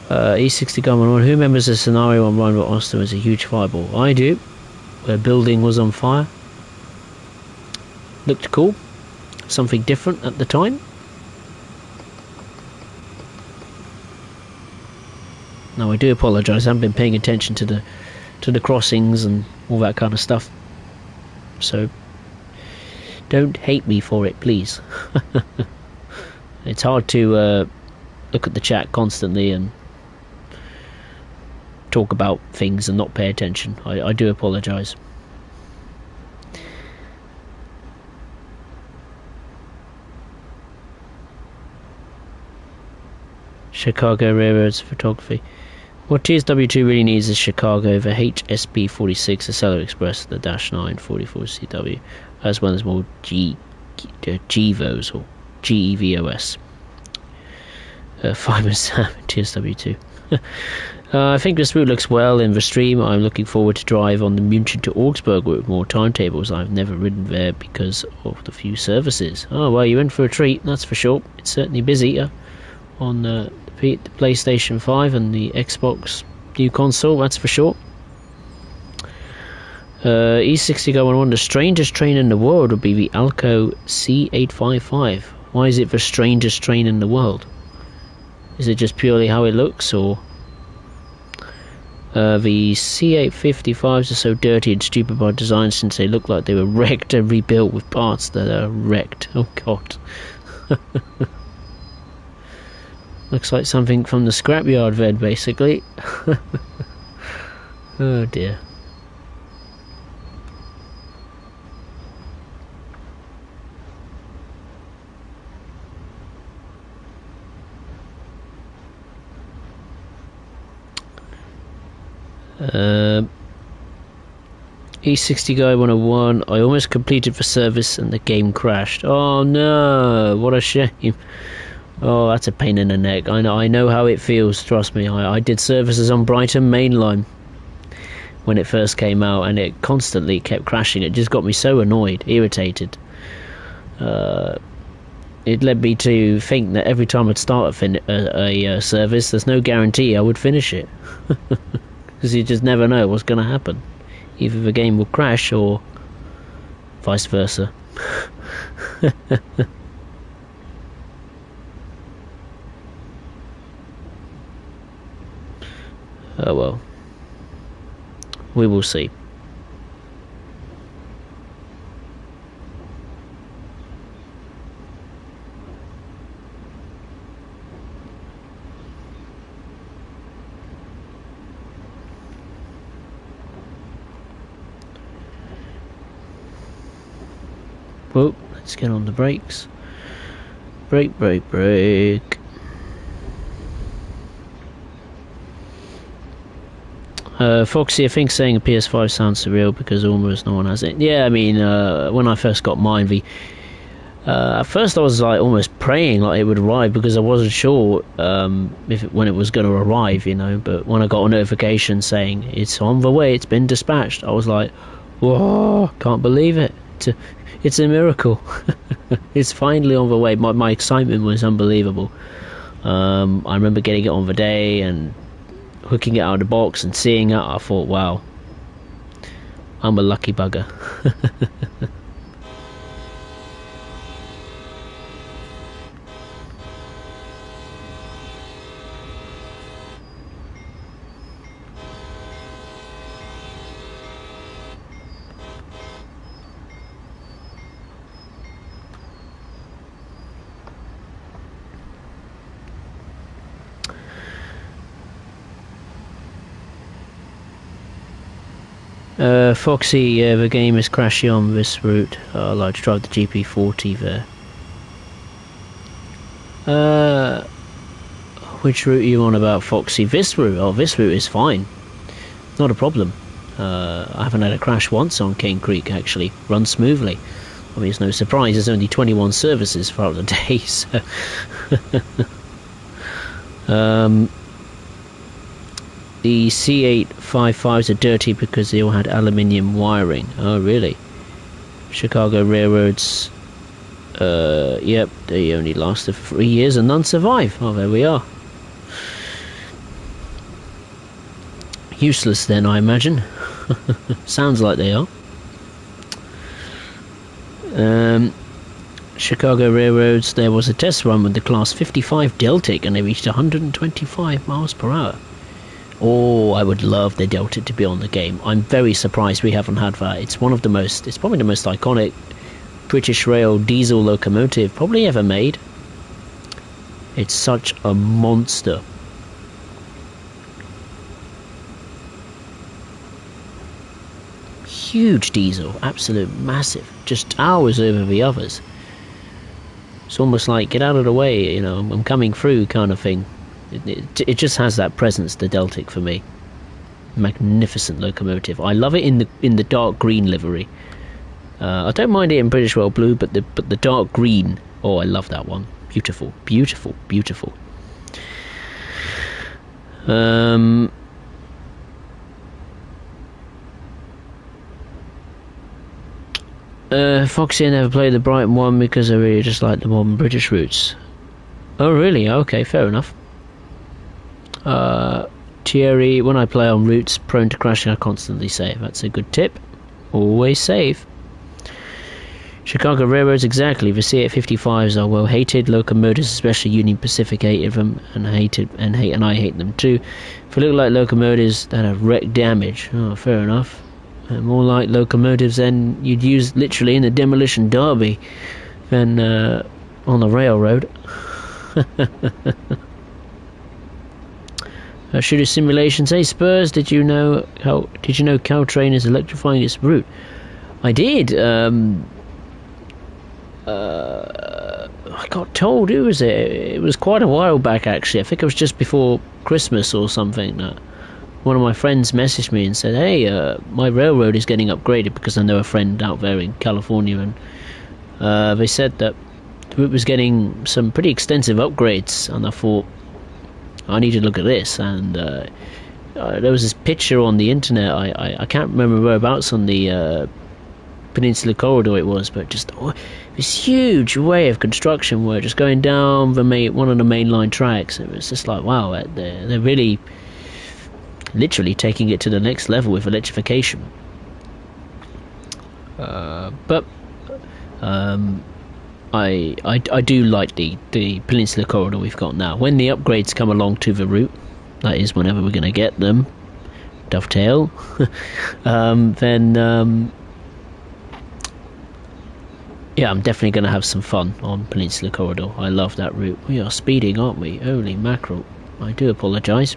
E60 Gunman 1. Who remembers the scenario on Ryan Austin as a huge fireball? I do. Where a building was on fire. Looked cool. Something different at the time. Now I do apologise, I haven't been paying attention to the crossings and all that kind of stuff. So don't hate me for it, please. It's hard to look at the chat constantly and talk about things and not pay attention. I do apologise. Chicago Railroads Photography. What TSW2 really needs is Chicago, the HSP46, the Cellar Express, the Dash 9 44CW, as well as more GEVOs or GEVOS. 5 and 7 TSW2. I think this route looks well in the stream. I'm looking forward to drive on the München to Augsburg route with more timetables. I've never ridden there because of the few services. Oh, well, you're in for a treat, that's for sure. It's certainly busy on the PlayStation 5 and the Xbox new console, that's for sure. E60 going on. The strangest train in the world would be the Alco C855. Why is it the strangest train in the world? Is it just purely how it looks, or the C855s are so dirty and stupid by design since they look like they were wrecked and rebuilt with parts that are wrecked. Oh god. Looks like something from the scrapyard then, basically. Oh dear. E60 Guy 101. I almost completed the service and the game crashed. Oh no, what a shame. Oh, that's a pain in the neck. I know how it feels, trust me. I did services on Brighton Mainline when it first came out, and it constantly kept crashing. It just got me so annoyed, irritated. It led me to think that every time I'd start a service, there's no guarantee I would finish it. Because you just never know what's going to happen. Either the game will crash or vice versa. Oh well, we will see. Well, let's get on the brakes. Brake, brake, brake. Foxy, I think saying a PS5 sounds surreal because almost no one has it. Yeah, I mean, when I first got mine, at first I was like almost praying like it would arrive because I wasn't sure when it was going to arrive, you know. But when I got a notification saying it's on the way, it's been dispatched, I was like, whoa, can't believe it. It's a miracle. It's finally on the way. My excitement was unbelievable. I remember getting it on the day and hooking it out of the box and seeing it. I thought, wow, I'm a lucky bugger. Foxy, the game is crashy on this route. I like to drive the GP40 there. Which route are you on about, Foxy? This route? Oh, this route is fine. Not a problem. I haven't had a crash once on Cane Creek, actually. Runs smoothly. I mean, it's no surprise, there's only 21 services throughout the day, so... The C855s are dirty because they all had aluminium wiring. Oh, really? Chicago railroads... yep, they only lasted for 3 years and none survive. Oh, there we are. Useless then, I imagine. Sounds like they are. Chicago railroads, there was a test run with the class 55 Deltic and they reached 125 miles per hour. Oh, I would love the Deltic to be on the game. I'm very surprised we haven't had that. It's one of the most, it's probably the most iconic British Rail diesel locomotive probably ever made. It's such a monster. Huge diesel, absolute massive, just towers over the others. It's almost like, get out of the way, you know, I'm coming through kind of thing. It just has that presence, the Deltic, for me. Magnificent locomotive. I love it in the dark green livery. I don't mind it in British Rail blue, but the dark green. Oh, I love that one. Beautiful, beautiful, beautiful. Foxy never played the Brighton one because I really just like the modern British routes. Oh, really? Okay, fair enough. Thierry, when I play on routes prone to crashing, I constantly save. That's a good tip. Always save. Chicago railroads, exactly. The C855s are well hated. Locomotives, especially Union Pacific, hated them and I hate them too. If they look like locomotives that have wreck damage, oh, fair enough. More like locomotives than you'd use literally in the demolition derby than on the railroad. Shooter simulations. Hey Spurs, did you know Caltrain is electrifying its route? I did. I got told, who was it? It was quite a while back actually. I think it was just before Christmas or something. One of my friends messaged me and said, hey, my railroad is getting upgraded, because I know a friend out there in California, and they said that the route was getting some pretty extensive upgrades, and I thought, I need to look at this. And there was this picture on the internet, I can't remember whereabouts on the Peninsula Corridor it was, but just this huge way of construction where just going down one of the mainline tracks. It was just like, wow, they're really literally taking it to the next level with electrification. But I do like the Peninsula Corridor we've got now. When the upgrades come along to the route, that is whenever we're going to get them, dovetail, then yeah, I'm definitely going to have some fun on Peninsula Corridor. I love that route. We are speeding, aren't we? Holy mackerel. I do apologise.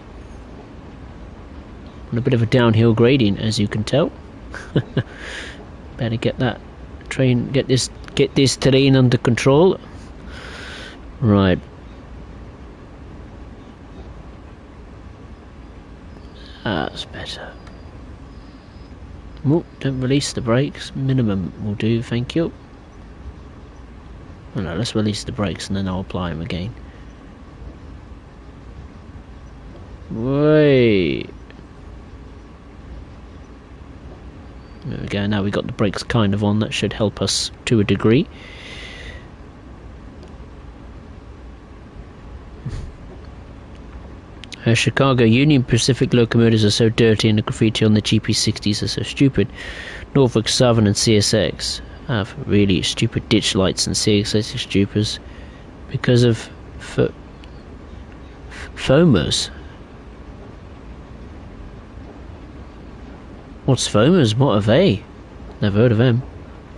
On a bit of a downhill gradient, as you can tell. Better get that train, get this terrain under control. Right. That's better. Oh, don't release the brakes. Minimum will do, thank you. Oh no, let's release the brakes and then I'll apply them again. Wait. There we go, now we've got the brakes kind of on. That should help us to a degree. Chicago Union Pacific locomotives are so dirty and the graffiti on the GP60s are so stupid. Norfolk Southern and CSX have really stupid ditch lights, and CSX stupid because of foamers. What's foamers? What are they? Never heard of them.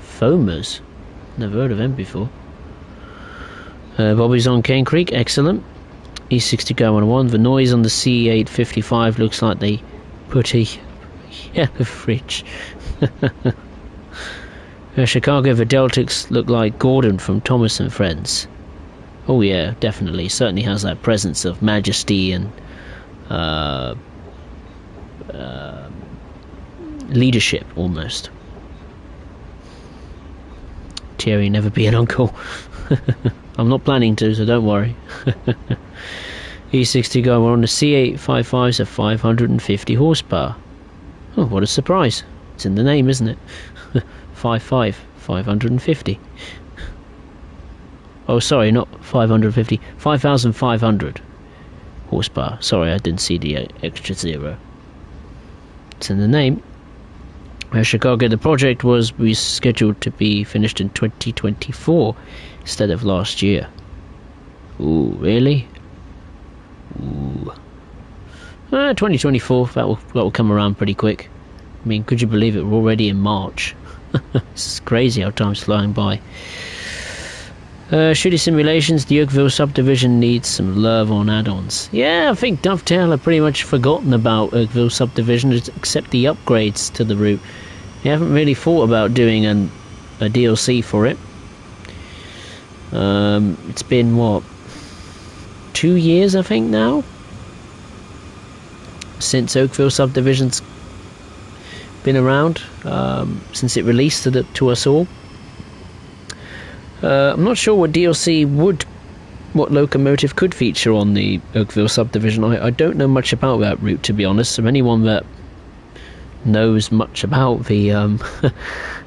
Foamers? Never heard of them before. Bobby's on Cane Creek, excellent. E60 going on. The noise on the C855 looks like they put a Yellow fridge. Chicago Videltics look like Gordon from Thomas and Friends. Oh yeah, definitely. Certainly has that presence of majesty and leadership, almost. Thierry, never be an uncle. I'm not planning to, so don't worry. E60 go on the C855s of 550 horsepower. Oh, what a surprise. It's in the name, isn't it? 550. Oh, sorry, not 550. 5,500 horsepower. Sorry, I didn't see the extra zero. It's in the name. Chicago, the project was rescheduled to be finished in 2024 instead of last year. Ooh, really? Ooh. 2024, that will come around pretty quick. I mean, could you believe it? We're already in March. It's crazy how time's flying by. Shitty simulations, the Oakville subdivision needs some love on add-ons. Yeah, I think Dovetail have pretty much forgotten about Oakville subdivision except the upgrades to the route. They haven't really thought about doing a DLC for it. It's been, what, 2 years I think now? Since Oakville subdivision's been around, since it released to us all. I'm not sure what DLC what locomotive could feature on the Oakville subdivision. I don't know much about that route, to be honest. So anyone that knows much about the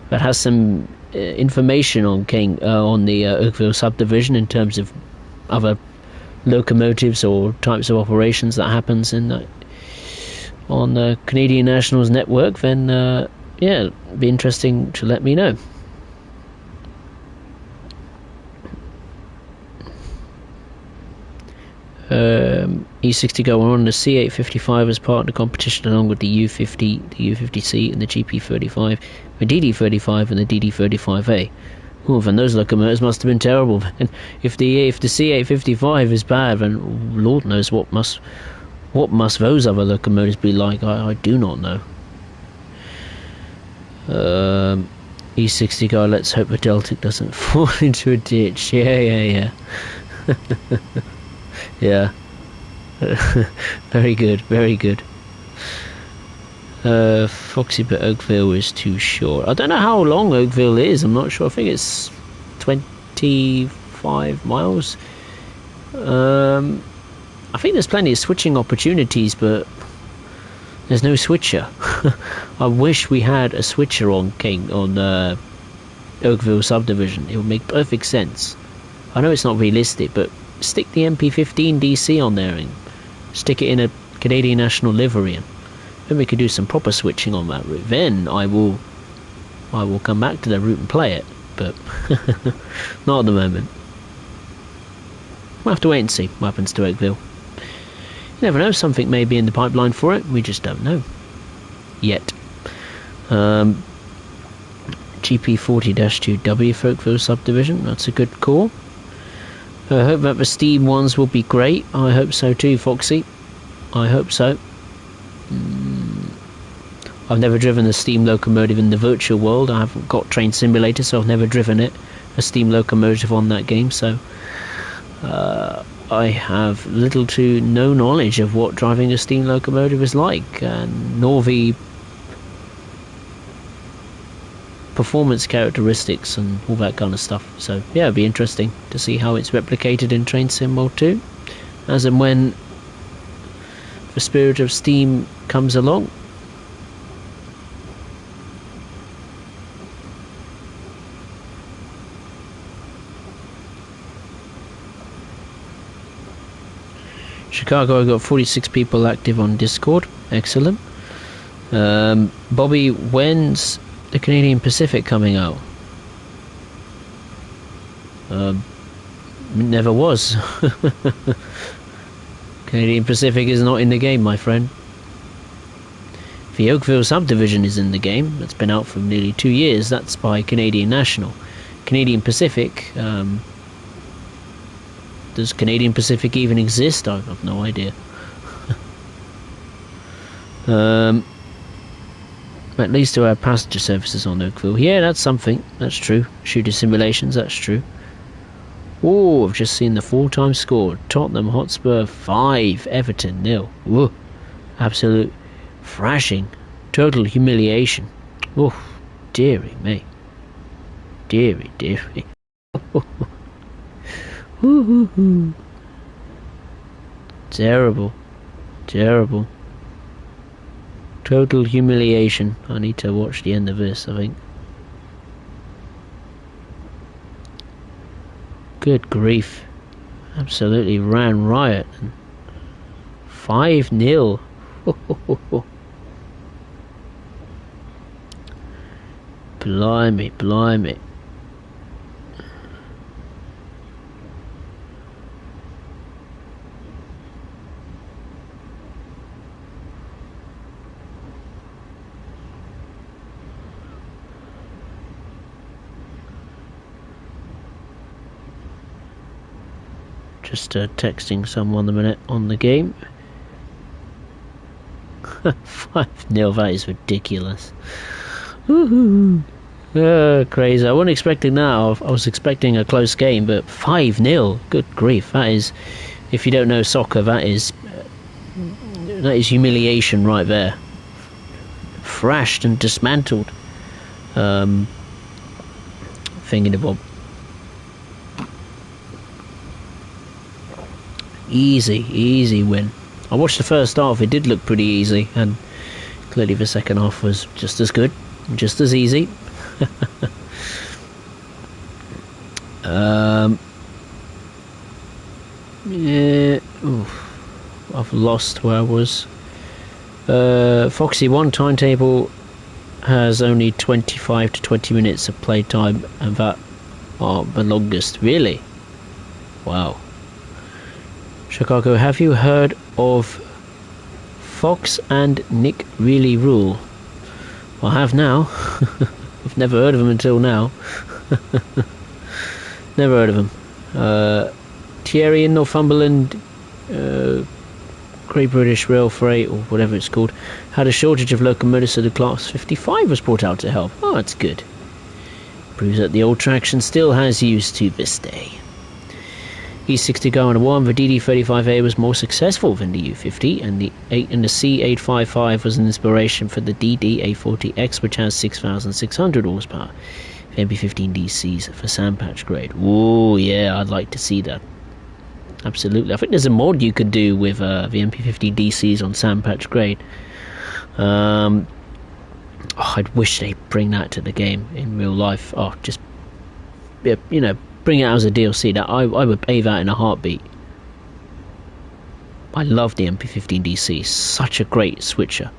that has some information on the Oakville subdivision in terms of other locomotives or types of operations that happens in on the Canadian Nationals network, then yeah, it'd be interesting to let me know. E60 going on the C855 as part of the competition along with the U50, the U50C and the GP35, the DD35 and the DD35A. Oh, then those locomotives must have been terrible. And if the C855 is bad, then Lord knows what must those other locomotives be like. I do not know. E60 guy, let's hope the Deltic doesn't fall into a ditch. Yeah. Yeah. Very good. Foxy, but Oakville is too short. I don't know how long Oakville is. I'm not sure. I think it's 25 miles. I think there's plenty of switching opportunities, but there's no switcher. I wish we had a switcher on Oakville subdivision. It would make perfect sense. I know it's not realistic, but stick the MP15 DC on there and stick it in a Canadian National livery, and then we could do some proper switching on that route. Then I will come back to the route and play it, but not at the moment. We'll have to wait and see what happens to Oakville. You never know, something may be in the pipeline for it, we just don't know yet. GP40-2W for Oakville subdivision, that's a good call. I hope that the Steam ones will be great. I hope so too, Foxy. I hope so. I've never driven a steam locomotive in the virtual world. I haven't got Train Simulator, so I've never driven a steam locomotive on that game, so I have little to no knowledge of what driving a steam locomotive is like, nor the performance characteristics and all that kind of stuff. So yeah, it'd be interesting to see how it's replicated in Train Sim World 2 as and when the spirit of steam comes along. Chicago, I've got 46 people active on Discord. Excellent. Bobby, when's the Canadian Pacific coming out? Never was. Canadian Pacific is not in the game, my friend. The Oakville subdivision is in the game. That's been out for nearly 2 years. That's by Canadian National. Canadian Pacific, does Canadian Pacific even exist? I have no idea. At least to have passenger services on Oakville. Yeah, that's something. That's true. Shooter simulations, that's true. Oh, I've just seen the full-time score. Tottenham Hotspur 5, Everton 0. Whoa. Absolute thrashing. Total humiliation. Oh, dearie me. Dearie, dearie. Terrible. Terrible. Total humiliation. I need to watch the end of this, I think. Good grief. Absolutely ran riot. 5-0. Blimey, blimey. Just texting someone a minute on the game. 5-0, that is ridiculous. Woohoo! Crazy. I wasn't expecting that. I was expecting a close game, but 5-0. Good grief. That is, if you don't know soccer, that is humiliation right there. Thrashed and dismantled. Thinking about easy win. I watched the first half. It did look pretty easy, and clearly the second half was just as good, just as easy. Yeah. Oof. I've lost where I was. Foxy 1 timetable has only 25 to 20 minutes of playtime, and that are the longest. Really? Wow. Chicago, have you heard of Fox and Nick Really Rule? I have now. I've never heard of them until now. Never heard of them. Thierry in Northumberland, Great British Rail Freight, or whatever it's called, had a shortage of locomotives, so the Class 55 was brought out to help. Oh, that's good. Proves that the old traction still has use to this day. E60 going 1, the DD35A was more successful than the U50, and the C855 was an inspiration for the DD840X, which has 6,600 horsepower. The MP15DCs for sandpatch grade. Oh yeah, I'd like to see that. Absolutely. I think there's a mod you could do with the MP15DCs on sandpatch grade. I'd wish they'd bring that to the game in real life. Oh, just, you know, bring it out as a DLC. That I would pay that in a heartbeat. I love the MP15DC. Such a great switcher.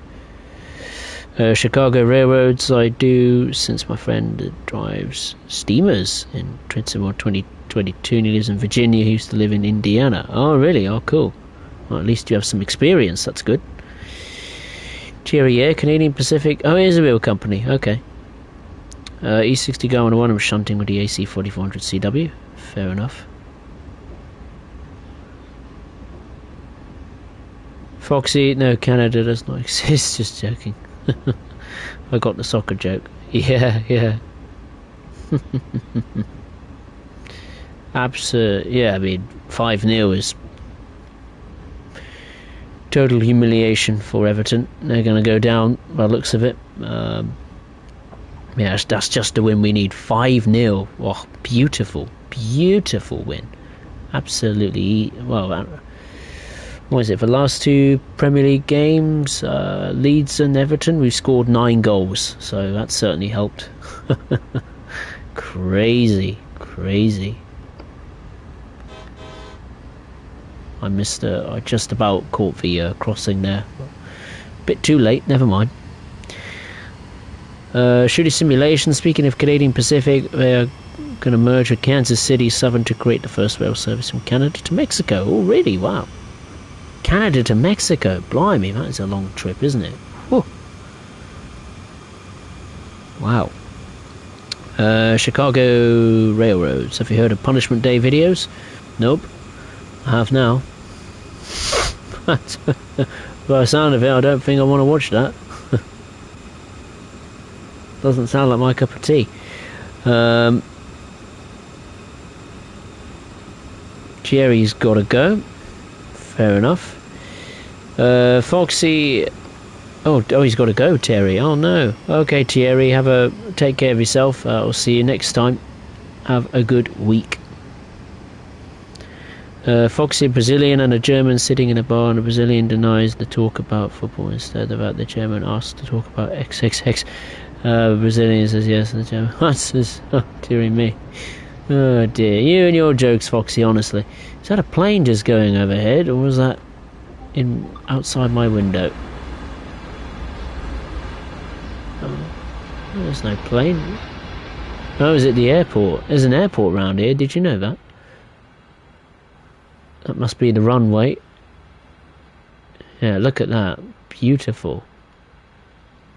Chicago Railroads I do, since my friend drives steamers in Trenton 2022, and he lives in Virginia. He used to live in Indiana. Oh really? Oh cool. Well, at least you have some experience. That's good. Cherry Air, Canadian Pacific. Oh, it is a real company. Okay. E60 going 1, I'm shunting with the AC 4400 CW. Fair enough. Foxy, no, Canada does not exist. Just joking. I got the soccer joke. Yeah. Absolutely. Yeah, I mean, 5-0 is total humiliation for Everton. They're going to go down by the looks of it. Yeah, that's just the win we need. 5-0. Oh, beautiful win. Absolutely. Well, what is it? The last 2 Premier League games, Leeds and Everton, we've scored 9 goals. So that certainly helped. Crazy. I just about caught the crossing there. Bit too late, never mind. Shooting simulation. Speaking of Canadian Pacific, they're going to merge with Kansas City Southern to create the first rail service from Canada to Mexico. Oh, really? Wow. Canada to Mexico. Blimey, that is a long trip, isn't it? Whew. Wow. Chicago Railroads. Have you heard of Punishment Day videos? Nope. I have now. By the sound of it, I don't think I want to watch that. Doesn't sound like my cup of tea. Jerry's got to go. Fair enough. Foxy. Oh, he's got to go, Terry. Oh no. Okay, Thierry. Take care of yourself. I'll see you next time. Have a good week. Foxy, a Brazilian and a German sitting in a bar, and a Brazilian denies the talk about football instead about the German asked to talk about XXX. Brazilian says yes, and the German says, oh, dearie me. Oh dear, you and your jokes, Foxy, honestly. Is that a plane just going overhead, or was that outside my window? Oh, there's no plane. Oh, is it the airport? There's an airport around here, did you know that? That must be the runway. Yeah, look at that. Beautiful.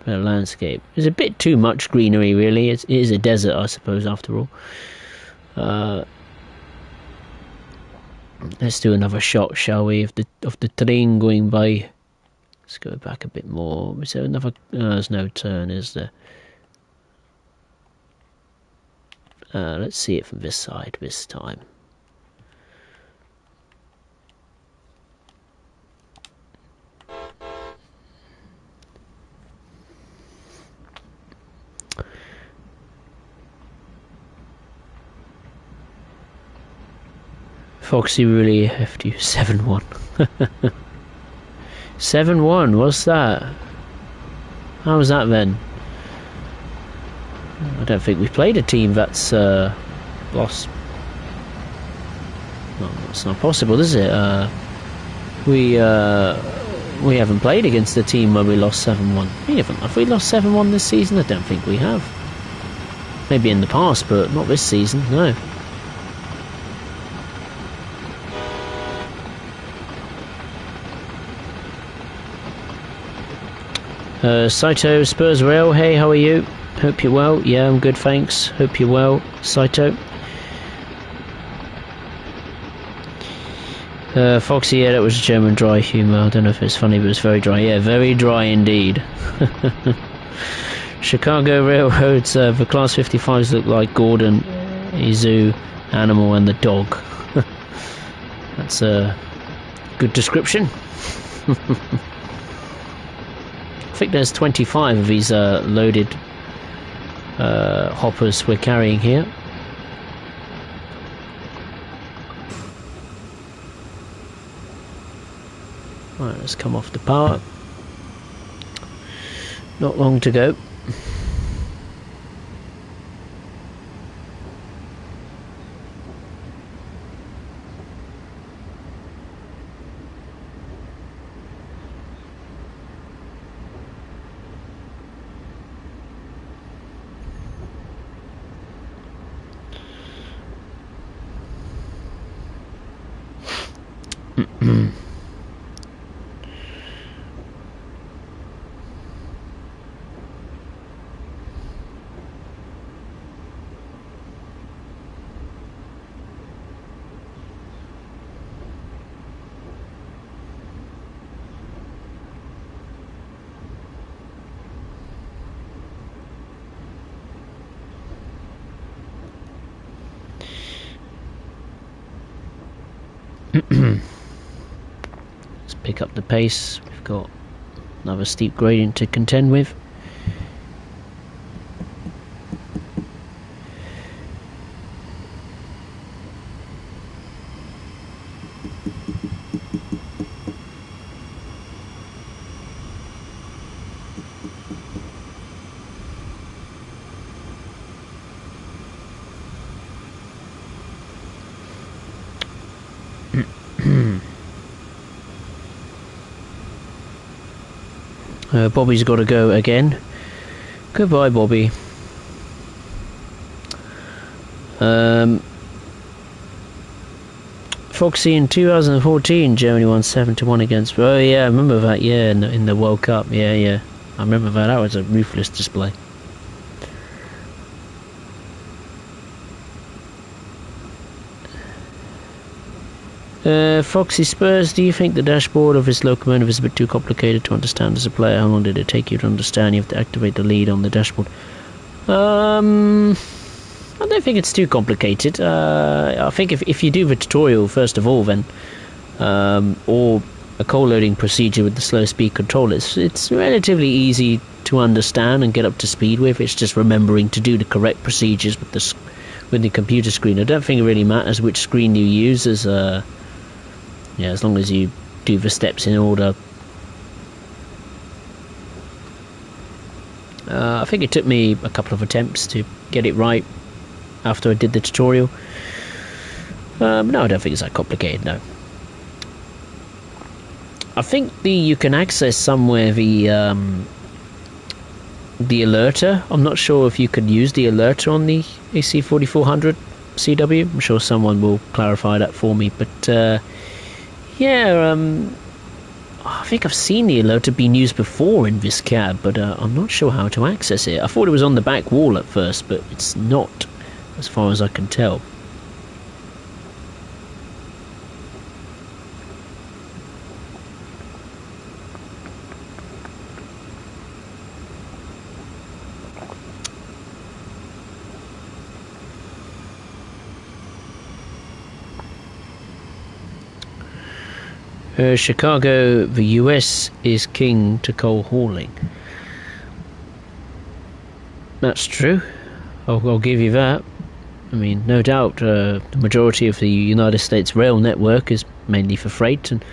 Bit of landscape. There's a bit too much greenery, really. It is a desert, I suppose, after all. Let's do another shot, shall we, of the train going by. Let's go back a bit more. Is there another? There's no turn, is there? Let's see it from this side this time. Foxy really hefty you 7-1. 7-1, what's that? How was that then? I don't think we've played a team that's lost. No, it's not possible, is it? We haven't played against a team where we lost 7-1. We haven't. Have we lost 7-1 this season? I don't think we have. Maybe in the past, but not this season, no. Saito Spurs Rail, hey, how are you? Hope you're well. Yeah, I'm good, thanks. Hope you're well, Saito. Foxy, yeah, that was German dry humour. I don't know if it's funny, but it's very dry. Yeah, very dry indeed. Chicago Railroads, the Class 55s look like Gordon, Izu, Animal and the dog. That's a good description. I think there's 25 of these loaded hoppers we're carrying here. Right, let's come off the power. Not long to go. Let's pick up the pace. We've got another steep gradient to contend with. Bobby's got to go again. Goodbye, Bobby. Foxy in 2014, Germany won 7-1 against. Oh yeah, I remember that. Yeah, in the World Cup. Yeah, I remember that. That was a ruthless display. Foxy Spurs, do you think the dashboard of his locomotive is a bit too complicated to understand as a player? How long did it take you to understand you have to activate the lead on the dashboard? I don't think it's too complicated. I think if you do the tutorial first of all, then or a coal loading procedure with the slow speed control, it's relatively easy to understand and get up to speed with. It's just remembering to do the correct procedures with the computer screen. I don't think it really matters which screen you use, as long as you do the steps in order. I think it took me a couple of attempts to get it right after I did the tutorial. No, I don't think it's that complicated, no. I think you can access somewhere the alerter. I'm not sure if you could use the alerter on the AC4400 CW. I'm sure someone will clarify that for me. But I think I've seen the alerter being used before in this cab, but I'm not sure how to access it. I thought it was on the back wall at first, but it's not, as far as I can tell. Chicago, the US is king to coal hauling. That's true. I'll give you that. I mean, no doubt the majority of the United States rail network is mainly for freight, and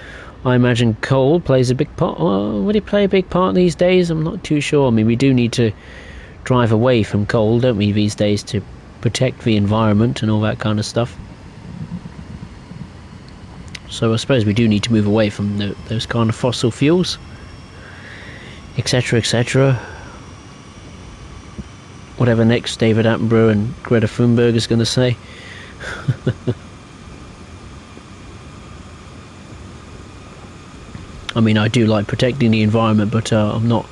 I imagine coal plays a big part. Would it play a big part these days? I'm not too sure. I mean, we do need to drive away from coal, don't we, these days, to protect the environment and all that kind of stuff. So I suppose we do need to move away from those kind of fossil fuels, etc., etc. Whatever next David Attenborough and Greta Thunberg is going to say. I mean, I do like protecting the environment, but I'm not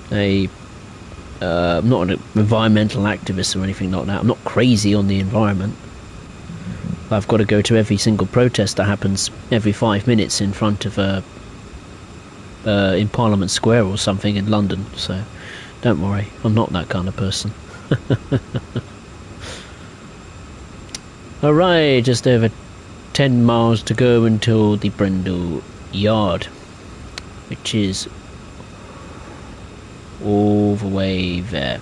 an environmental activist or anything like that. I'm not crazy on the environment. I've got to go to every single protest that happens every 5 minutes in front of in Parliament Square or something in London, so don't worry, I'm not that kind of person. Alright, just over 10 miles to go until the Brendel Yard, which is all the way there.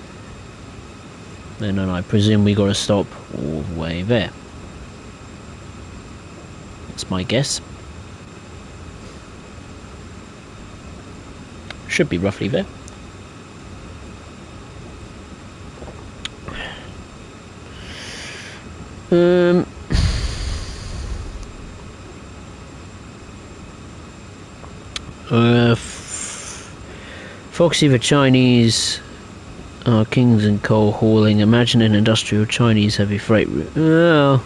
And then I presume we got to stop all the way there. That's my guess. Should be roughly there. Foxy the Chinese are kings in coal hauling. Imagine an industrial Chinese heavy freight route. Well,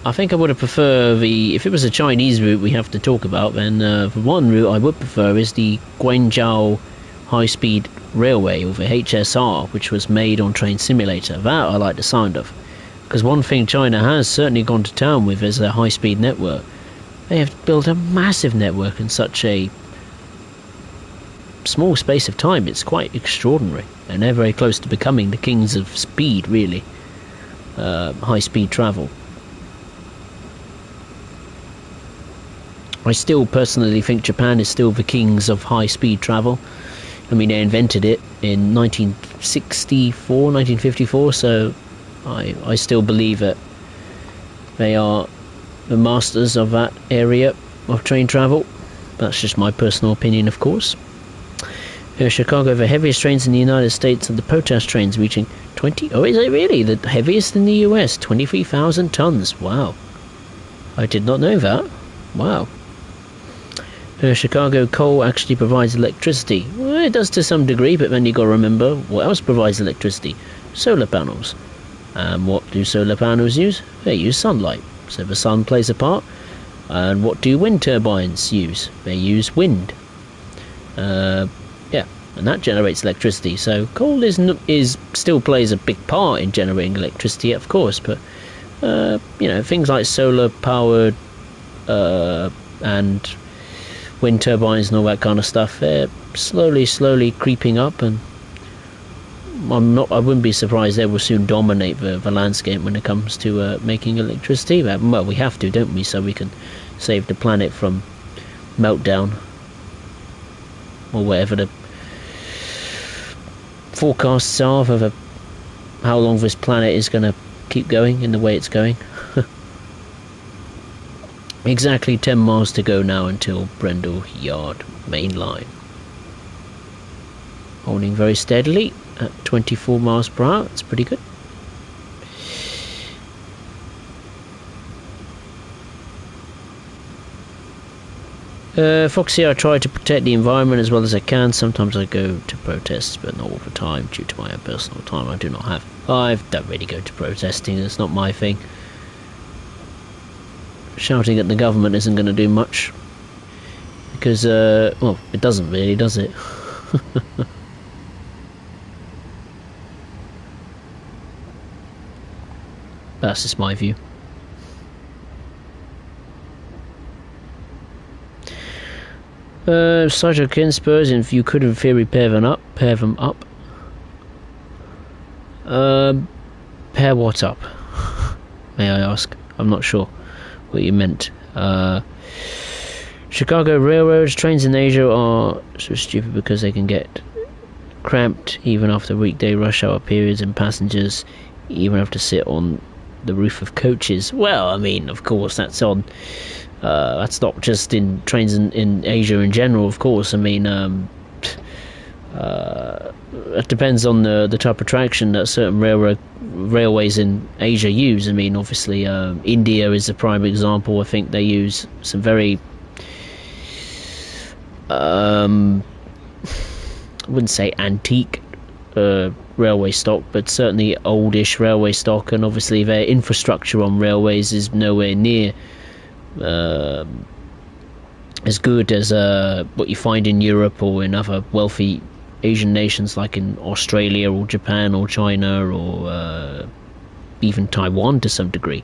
I think I would have preferred if it was a Chinese route we have to talk about, then the one route I would prefer is the Guangzhou High-Speed Railway, or the HSR, which was made on Train Simulator. That I like the sound of, because one thing China has certainly gone to town with is their high-speed network. They have built a massive network in such a small space of time. It's quite extraordinary, and they're very close to becoming the kings of speed, really. High-speed travel. I still personally think Japan is still the kings of high-speed travel. I mean, they invented it in 1964, 1954, so I still believe that they are the masters of that area of train travel. That's just my personal opinion, of course. Chicago, the heaviest trains in the United States are the protest trains, reaching 20... Oh, is it really? The heaviest in the US, 23,000 tons. Wow. I did not know that. Wow. Chicago coal actually provides electricity. Well, it does to some degree, but then you got to remember what else provides electricity. Solar panels. And what do solar panels use? They use sunlight, so the sun plays a part. And what do wind turbines use? They use wind. Yeah, and that generates electricity. So coal is still plays a big part in generating electricity, of course. But you know, things like solar powered and wind turbines and all that kind of stuff. They're slowly creeping up, and I wouldn't be surprised they will soon dominate the landscape when it comes to making electricity. Well, we have to, don't we, so we can save the planet from meltdown, or whatever the forecasts are for how long this planet is going to keep going in the way it's going. Exactly 10 miles to go now until Brendel Yard main line. Holding very steadily at 24 miles per hour. That's pretty good. Foxy, I try to protect the environment as well as I can. Sometimes I go to protests, but not all the time due to my own personal time I do not have. I don't really go to protesting, it's not my thing. Shouting at the government isn't going to do much, because, well, it doesn't really, does it? That's just my view. Cytokin Spurs, if you could in theory pair them up. Pair what up? May I ask? I'm not sure what you meant. Chicago railroads, trains in Asia are so stupid because they can get cramped even after weekday rush hour periods, and passengers even have to sit on the roof of coaches. Well, I mean, of course, that's not just in trains in Asia in general, of course. I mean, it depends on the type of traction that certain railways in Asia use. I mean, obviously, India is a prime example. I think they use some very, I wouldn't say antique railway stock, but certainly oldish railway stock, and obviously their infrastructure on railways is nowhere near as good as what you find in Europe or in other wealthy Asian nations like in Australia or Japan or China or even Taiwan to some degree.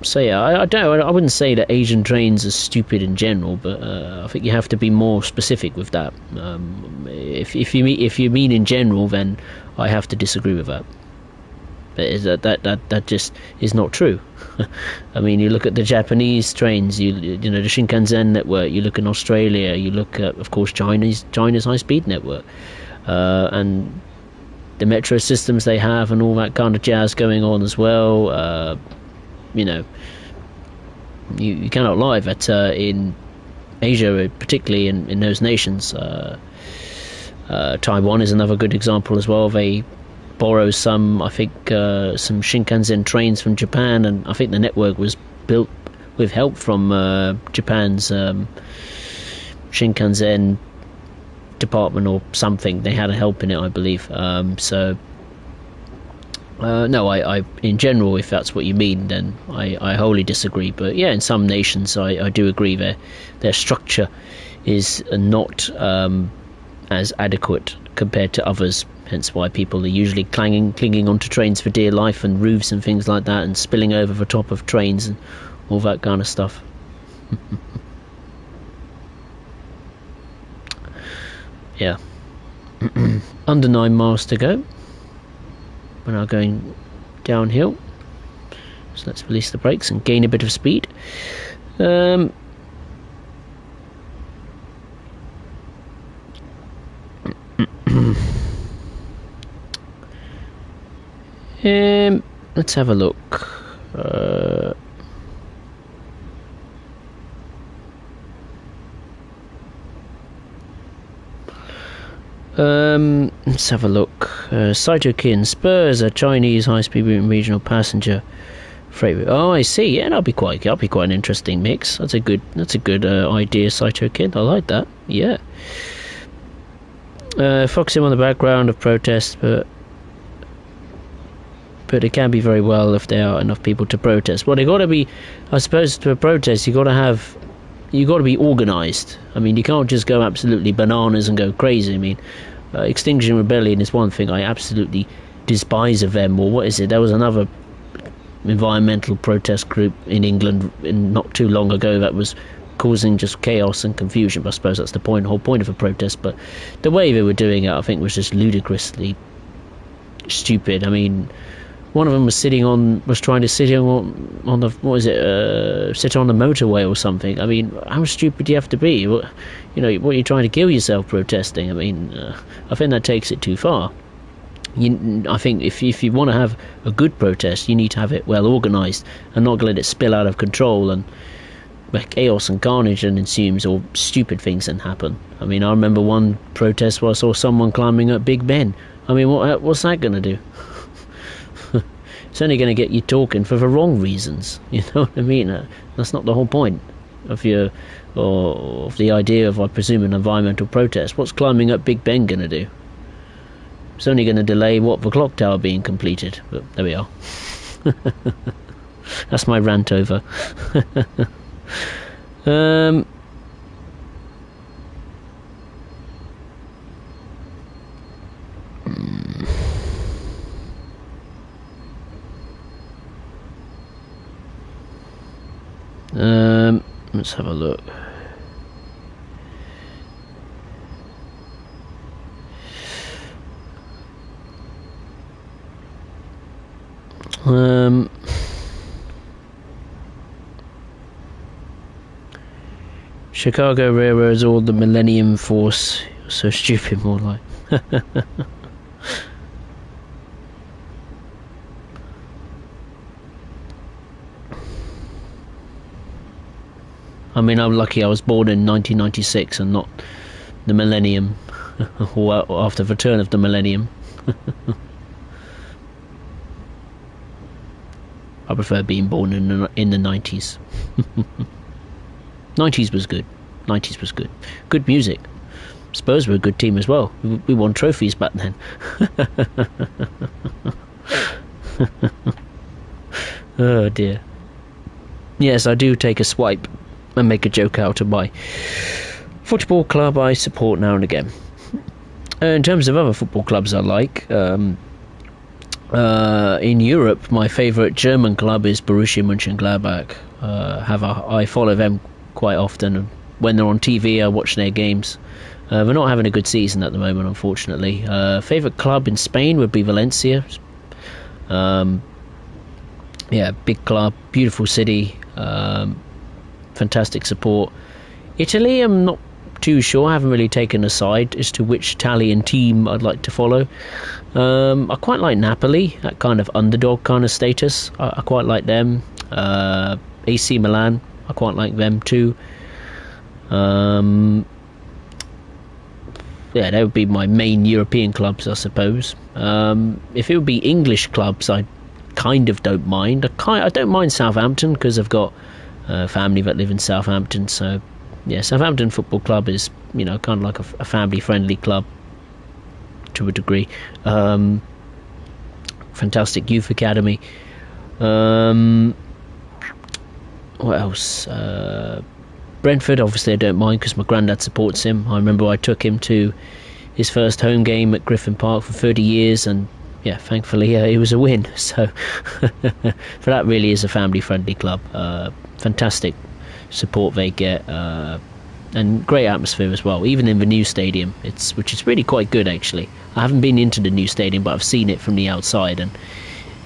So yeah, I wouldn't say that Asian trains are stupid in general, but I think you have to be more specific with that. If you mean in general, then I have to disagree with that. That just is not true. I mean, you look at the Japanese trains, you know, the Shinkansen network. You look in Australia, you look at, of course, China's high-speed network, and the metro systems they have, and all that kind of jazz going on as well. You know, you cannot lie that in Asia, particularly in those nations, Taiwan is another good example as well. They borrow some, I think, some Shinkansen trains from Japan, and I think the network was built with help from Japan's Shinkansen department or something. They had a help in it, I believe. No, I in general, if that's what you mean, then I wholly disagree. But yeah, in some nations, I do agree their structure is not as adequate compared to others. Hence why people are usually clinging onto trains for dear life, and roofs and things like that, and spilling over the top of trains and all that kind of stuff. Yeah. Under 9 miles to go. We're now going downhill, so let's release the brakes and gain a bit of speed. Let's have a look. Let's have a look. Cytokin Spurs, a Chinese high-speed regional passenger freight route. Oh, I see. Yeah, that'll be quite an interesting mix. That's a good idea, Cytokin. I like that. Yeah. Focusing on the background of protests, but it can be very well if there are enough people to protest. Well, they got to be, I suppose, to a protest. You got to be organised. I mean, you can't just go absolutely bananas and go crazy. I mean, Extinction Rebellion is one thing I absolutely despise of them. Or what is it? There was another environmental protest group in England not too long ago that was causing just chaos and confusion. But I suppose that's the whole point of a protest. But the way they were doing it, I think, was just ludicrously stupid. I mean, one of them was trying to sit on the sit on the motorway or something. I mean, how stupid do you have to be? What are you trying to kill yourself protesting? I mean, I think that takes it too far. I think if you want to have a good protest, you need to have it well organised and not let it spill out of control and chaos and carnage and ensues, or stupid things then happen. I mean, I remember one protest where I saw someone climbing up Big Ben. I mean, what's that going to do? It's only going to get you talking for the wrong reasons. You know what I mean? That's not the whole point of the idea of, I presume, an environmental protest. What's climbing up Big Ben going to do? It's only going to delay the clock tower being completed. But there we are. That's my rant over. Let's have a look. Chicago Railroads or the Millennium Force. So stupid, more like. I mean, I'm lucky I was born in 1996 and not the millennium, or after the turn of the millennium. I prefer being born in the 90s. 90s was good. 90s was good. Good music. Spurs were a good team as well. We won trophies back then. Oh dear. Yes, I do take a swipe and make a joke out of my football club I support now and again. In terms of other football clubs I like, in Europe, my favourite German club is Borussia Mönchengladbach. I follow them quite often, and when they're on TV I watch their games. We're not having a good season at the moment, unfortunately. Favourite club in Spain would be Valencia. Big club, beautiful city, fantastic support. Italy, I'm not too sure. I haven't really taken a side as to which Italian team I'd like to follow. I quite like Napoli, that kind of underdog kind of status. I quite like them. AC Milan, I quite like them too. They would be my main European clubs, I suppose. If it would be English clubs, I kind of don't mind. I don't mind Southampton because I've got family that live in Southampton. So, yeah, Southampton Football Club is, kind of like a family-friendly club to a degree. Fantastic youth academy. What else? Brentford, obviously I don't mind because my granddad supports him. I remember I took him to his first home game at Griffin Park for 30 years, and yeah, thankfully it was a win. So for that, really is a family-friendly club. Fantastic support they get, and great atmosphere as well. Even in the new stadium, which is really quite good actually. I haven't been into the new stadium, but I've seen it from the outside, and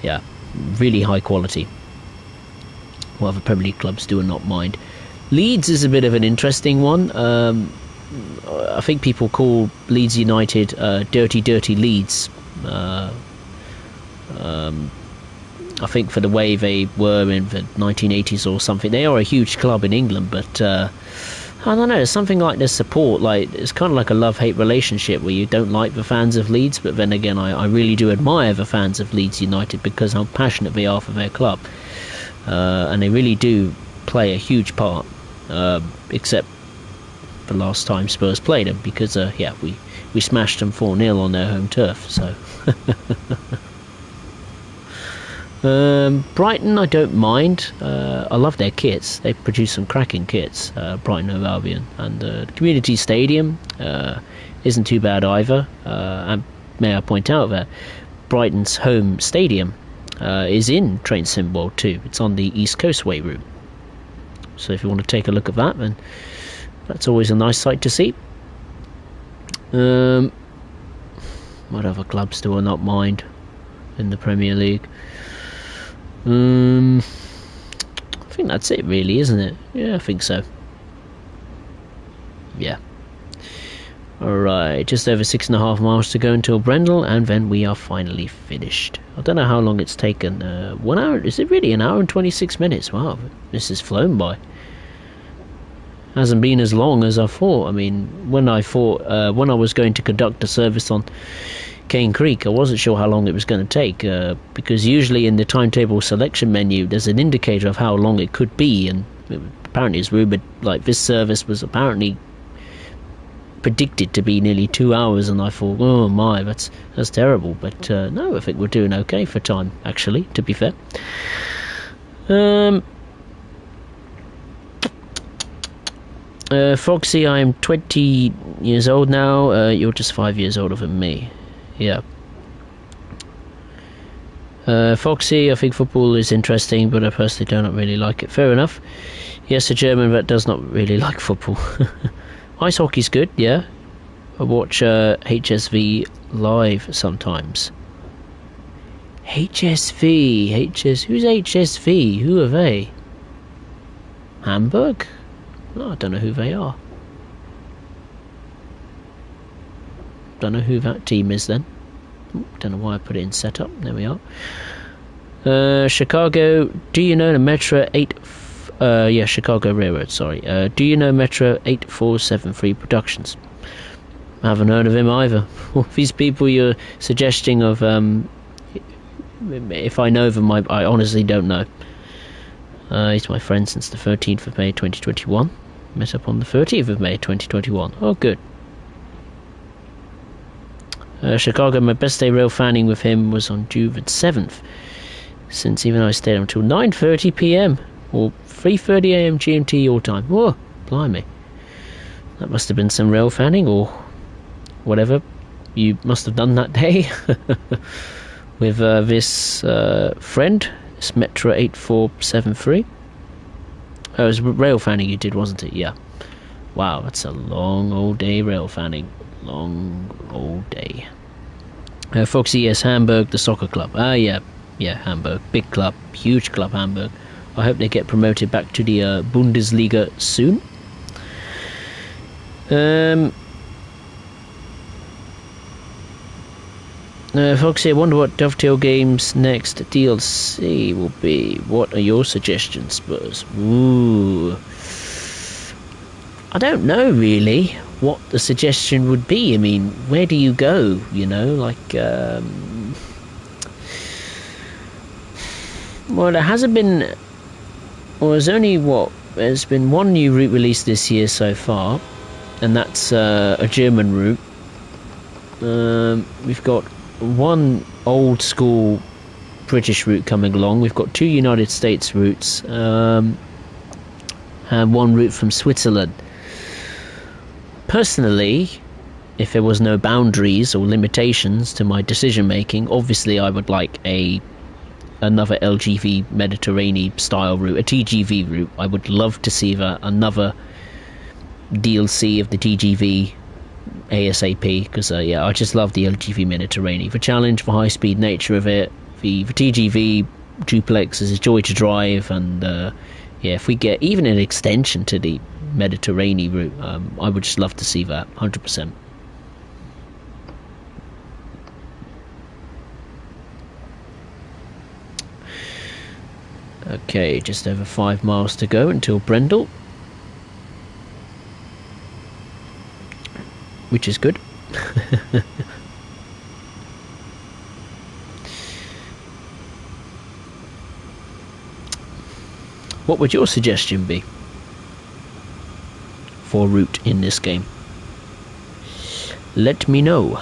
yeah, really high quality. What other Premier League clubs do and not mind. Leeds is a bit of an interesting one. I think people call Leeds United dirty Leeds. I think for the way they were in the 1980s or something. They are a huge club in England, but I don't know, something like this support, like it's kind of like a love-hate relationship where you don't like the fans of Leeds, but then again I really do admire the fans of Leeds United because how passionate they are for their club, and they really do play a huge part, except the last time Spurs played them, because we smashed them 4-0 on their home turf. So Brighton, I don't mind. I love their kits. They produce some cracking kits, Brighton & Hove Albion, and the community stadium isn't too bad either. And may I point out that Brighton's home stadium is in Train Sim World 2. It's on the East Coastway route. So if you want to take a look at that, then that's always a nice sight to see. What other clubs do I not mind in the Premier League? I think that's it really, isn't it? Yeah, I think so. Yeah. Alright, just over 6.5 miles to go until Brendel, and then we are finally finished. I don't know how long it's taken. 1 hour? Is it really an hour and 26 minutes? Wow, this has flown by. Hasn't been as long as I thought. I mean, when I was going to conduct a service on Cane Creek, I wasn't sure how long it was going to take, because usually in the timetable selection menu there's an indicator of how long it could be, and apparently it's rumoured like this service was apparently predicted to be nearly 2 hours, and I thought, oh my, that's terrible. But no, I think we're doing okay for time, actually, to be fair. Foxy, I am 20 years old now. You're just 5 years older than me. Yeah. Foxy, I think football is interesting, but I personally do not really like it. Fair enough. Yes, a German that does not really like football. Ice hockey's good, yeah. I watch HSV live sometimes. HSV, who's HSV? Who are they? Hamburg? Oh, I don't know who they are. Don't know who that team is then. Don't know why I put it in setup. There we are. Chicago, do you know the Metro 8... yeah, Chicago Railroad, sorry. Do you know Metro 8473 Productions? I haven't heard of him either. These people you're suggesting of, if I know them, I honestly don't know. He's my friend since the 13th of May 2021. Met up on the 30th of May 2021. Oh, good. Chicago, my best day rail fanning with him was on June 7th. Since even I stayed until 9:30 p.m. or 3:30 a.m. GMT your time. Whoa, blimey. That must have been some rail fanning or whatever you must have done that day with this friend, this Metro 8473. Oh, it was rail fanning you did, wasn't it? Yeah. Wow, that's a long old day rail fanning. Long old day. Foxy, yes, Hamburg, the soccer club. Yeah, Hamburg. Big club, huge club, Hamburg. I hope they get promoted back to the Bundesliga soon. Foxy, I wonder what Dovetail Games' next DLC will be. What are your suggestions, Spurs? Ooh. I don't know, really, what the suggestion would be. I mean, where do you go, you know? Like, well, there hasn't been... Well, there's only, there's been one new route released this year so far, and that's a German route. We've got one old school British route coming along. We've got two United States routes, and one route from Switzerland. Personally, if there was no boundaries or limitations to my decision making, obviously I would like another LGV Mediterranean style route, a TGV route. I would love to see another DLC of the TGV ASAP, because yeah, I just love the LGV Mediterranean. The challenge, the high speed nature of it, the TGV duplex is a joy to drive, and yeah, if we get even an extension to the Mediterranean route, I would just love to see that 100%. Okay, just over 5 miles to go until Brendel, which is good. What would your suggestion be for route in this game? Let me know.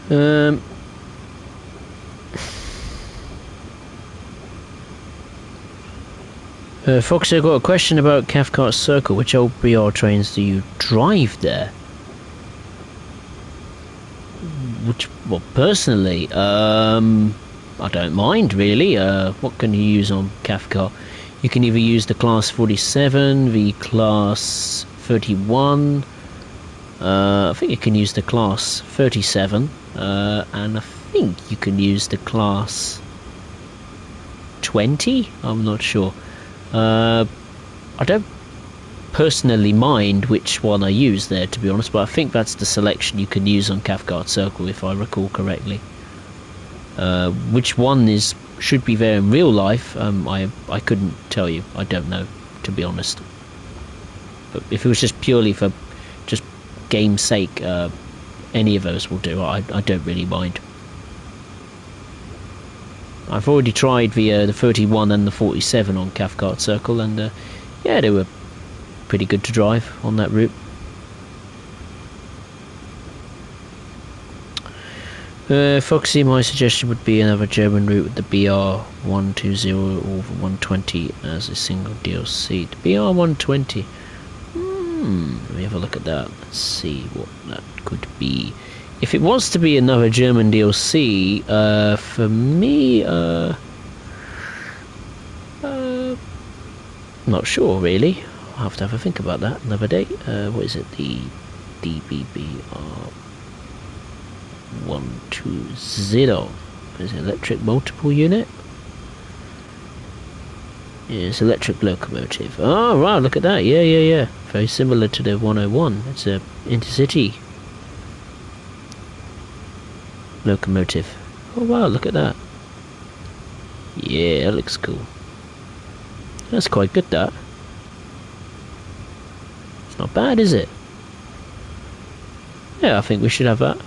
Um, Foxy, I've got a question about Cathcart Circle. Which old BR trains do you drive there? Well, personally, I don't mind really. What can you use on Cathcart? You can either use the Class 47, the Class 31. I think you can use the Class 37, and I think you can use the Class 20. I'm not sure. I don't personally mind which one I use there, to be honest, but I think that's the selection you can use on Cathcart Circle, if I recall correctly. Which one should be there in real life, I couldn't tell you. I don't know, to be honest. But if it was just purely for just game's sake, any of those will do. I don't really mind. I've already tried the 31 and the 47 on Cathcart Circle, and yeah, they were pretty good to drive on that route. Foxy, my suggestion would be another German route with the BR120 or the 120 as a single DLC. The BR120. Let me have a look at that. Let's see what that could be. If it wants to be another German DLC, for me, not sure really. I'll have to have a think about that another day. What is it? The DBBR 120. Is it electric multiple unit? Yeah, it's electric locomotive. Oh wow, look at that. Yeah. Very similar to the 101. It's a intercity locomotive. Oh wow, look at that. Yeah, that looks cool. That's quite good, that. It's not bad, is it? Yeah, I think we should have that.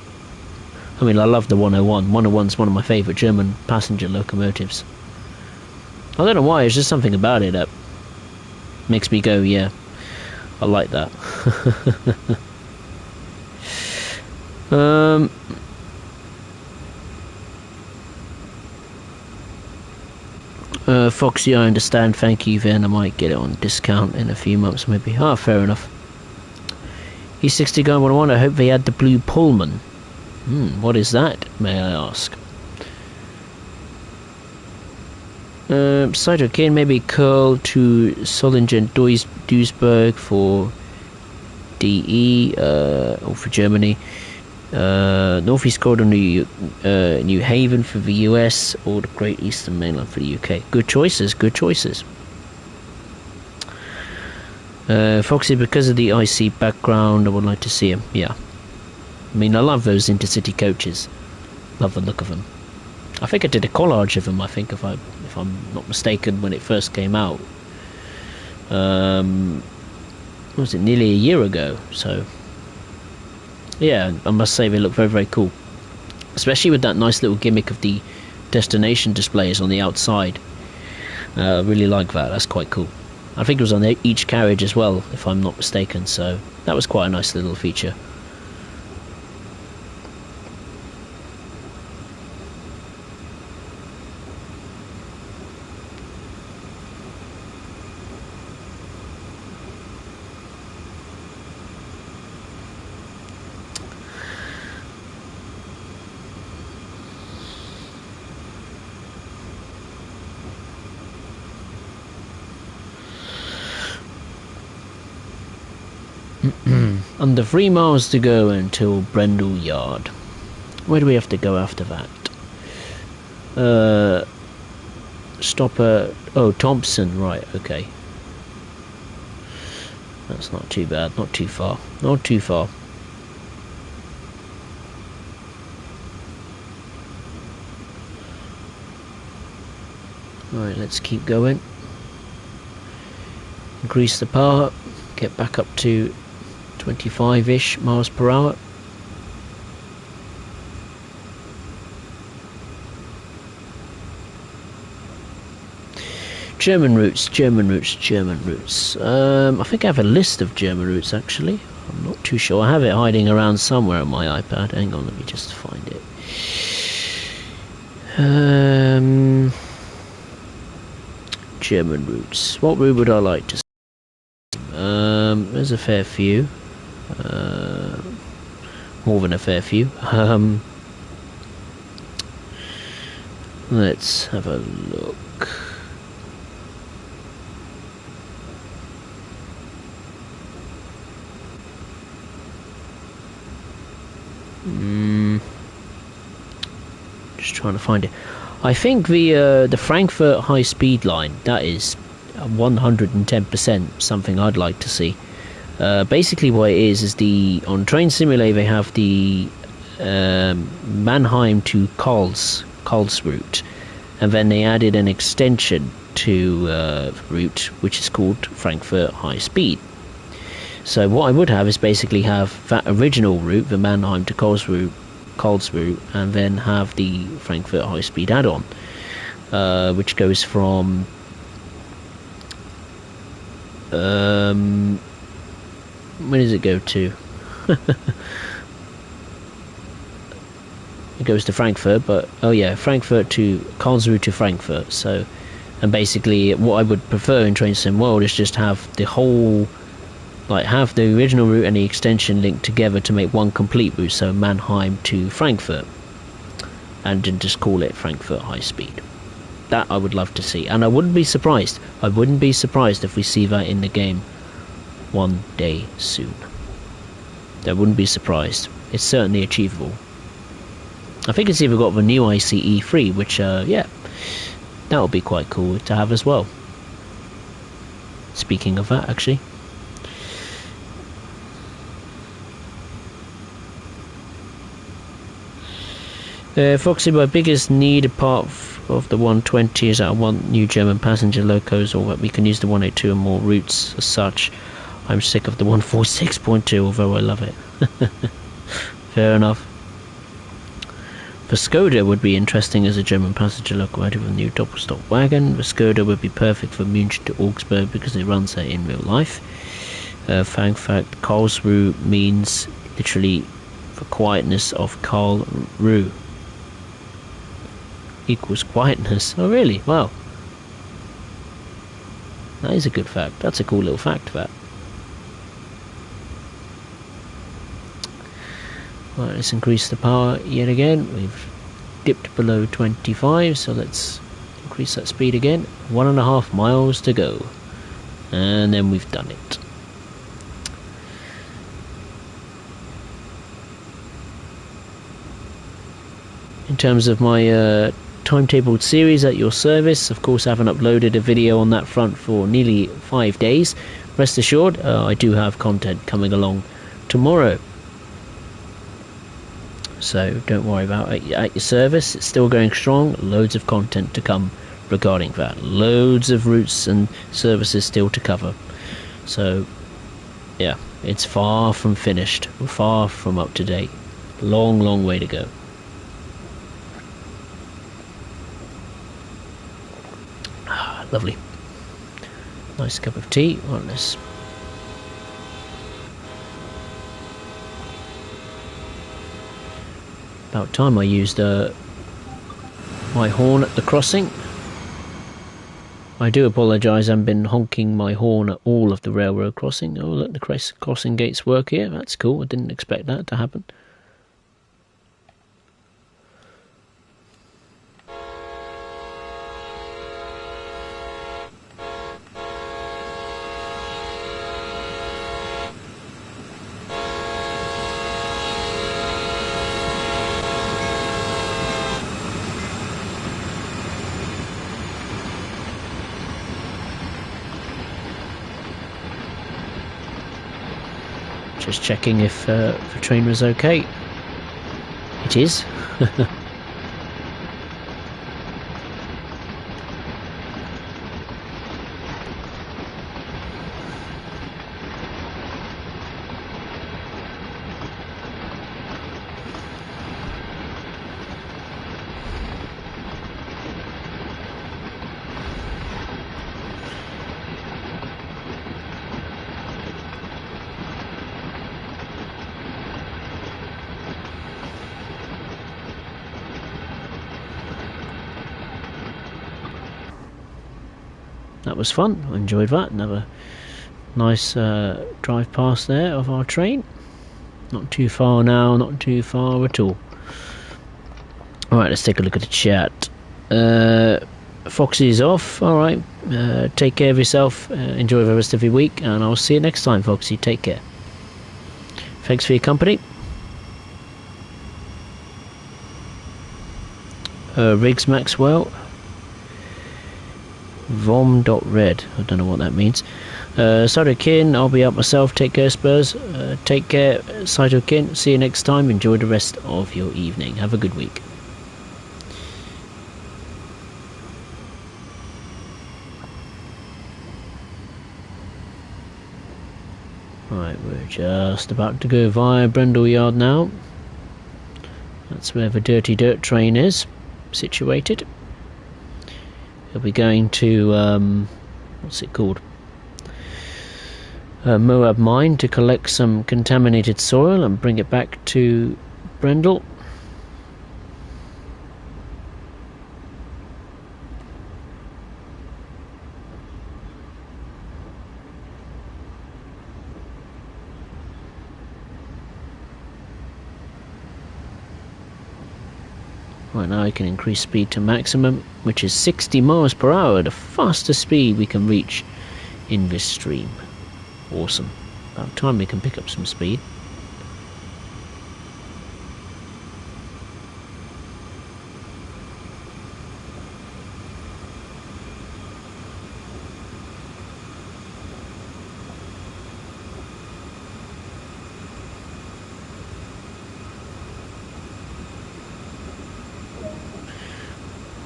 I mean, I love the 101. 101's one of my favourite German passenger locomotives. I don't know why, it's just something about it that makes me go, yeah, I like that. Foxy, I understand, thank you then. I might get it on discount in a few months maybe. Ah, fair enough. E60 Guy 101, I hope they add the blue Pullman. What is that, may I ask? Cytokine maybe curl to Solingen Duisburg for DE, or for Germany. Northeast Corridor New Haven for the US, or the Great Eastern Mainland for the UK. Good choices, good choices. Foxy, because of the IC background, I would like to see him. Yeah, I mean, I love those intercity coaches. Love the look of them. I think I did a collage of them. I think, if I'm not mistaken, when it first came out. What was it? Nearly a year ago. So, yeah, I must say they look very, very cool. Especially with that nice little gimmick of the destination displays on the outside. I really like that. That's quite cool. I think it was on each carriage as well, if I'm not mistaken. So that was quite a nice little feature. Under 3 miles to go until Brendel Yard. Where do we have to go after that? Stopper. Oh, Thompson. Right. Okay. That's not too bad. Not too far. Not too far. Alright, let's keep going. Increase the power. Get back up to 25-ish miles per hour. German routes, German routes, German routes. I think I have a list of German routes actually. I'm not too sure. I have it hiding around somewhere on my iPad. Hang on, let me just find it. German routes. What route would I like to see? There's a fair few. More than a fair few. Let's have a look. Just trying to find it. I think the Frankfurt high speed line, that is 110% something I'd like to see. Basically, what it is the on Train Simulator they have the Mannheim to Karlsruhe, and then they added an extension to route which is called Frankfurt High Speed. So what I would have is basically have that original route, the Mannheim to Karlsruhe, and then have the Frankfurt High Speed add-on, which goes from where does it go to? It goes to Frankfurt, but oh yeah, Frankfurt to Karlsruhe to Frankfurt. So, and basically, what I would prefer in Train Sim World is just have the whole, like have the original route and the extension linked together to make one complete route. So Mannheim to Frankfurt, and then just call it Frankfurt High Speed. That I would love to see, and I wouldn't be surprised. I wouldn't be surprised if we see that in the game one day soon. I wouldn't be surprised. It's certainly achievable. I think it's even got the new ICE 3, which yeah, that would be quite cool to have as well. Speaking of that, actually, Foxy, my biggest need apart of the 120 is that I want new German passenger locos, or that we can use the 182 and more routes as such. I'm sick of the 146.2, although I love it. Fair enough. The Skoda would be interesting as a German passenger locomotive with a new double-stop wagon. The Skoda would be perfect for Munich to Augsburg because it runs there in real life. Fun fact, Karlsruhe means literally the quietness of Karlsruhe. Equals quietness. Oh really? Wow. That is a good fact. That's a cool little fact, that. Right, let's increase the power yet again. We've dipped below 25, so let's increase that speed again. 1.5 miles to go. And then we've done it. In terms of my timetabled series at your service, of course I haven't uploaded a video on that front for nearly 5 days. Rest assured, I do have content coming along tomorrow. So don't worry about it. At your service, it's still going strong. Loads of content to come regarding that. Loads of routes and services still to cover. So yeah, it's far from finished. Far from up to date. Long, long way to go. Lovely. Nice cup of tea. Well, let's about time I used my horn at the crossing. I do apologise, I've been honking my horn at all of the railroad crossing. Oh look, the crossing gates work here. That's cool. I didn't expect that to happen. Just checking if the train was okay. It is. that was fun. I enjoyed that. Another nice drive past there of our train. Not too far now, not too far at all. Alright, let's take a look at the chat. Foxy's off. Alright, take care of yourself. Enjoy the rest of your week, and I'll see you next time, Foxy. Take care. Thanks for your company. Riggs Maxwell. Vom.red. I don't know what that means. Saito Kin, I'll be up myself. Take care, Spurs. Take care, Saito Kin. See you next time. Enjoy the rest of your evening. Have a good week. Right, we're just about to go via Brendel Yard now. That's where the Dirty Dirt train is situated. We'll be going to, what's it called? Moab Mine to collect some contaminated soil and bring it back to Brendel. Right now I can increase speed to maximum, which is 60 miles per hour, the fastest speed we can reach in this stream. Awesome. About time we can pick up some speed.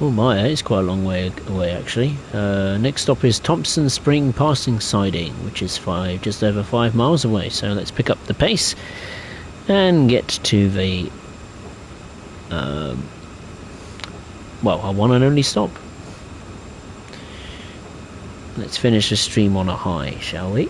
Oh my, that is quite a long way away actually. Next stop is Thompson Spring Passing Siding, which is just over 5 miles away. So let's pick up the pace and get to the well, our one and only stop. Let's finish the stream on a high, shall we?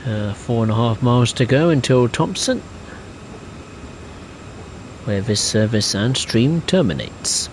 Uh, 4.5 miles to go until Thompson, where this service and stream terminates.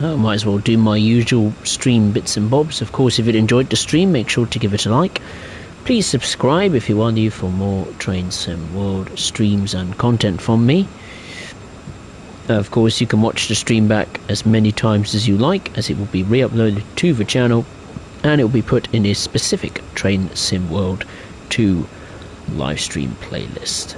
I might as well do my usual stream bits and bobs. Of course, if you enjoyed the stream, make sure to give it a like. Please subscribe if you are new for more Train Sim World streams and content from me. Of course, you can watch the stream back as many times as you like, as it will be re-uploaded to the channel, and it will be put in a specific Train Sim World 2 live stream playlist.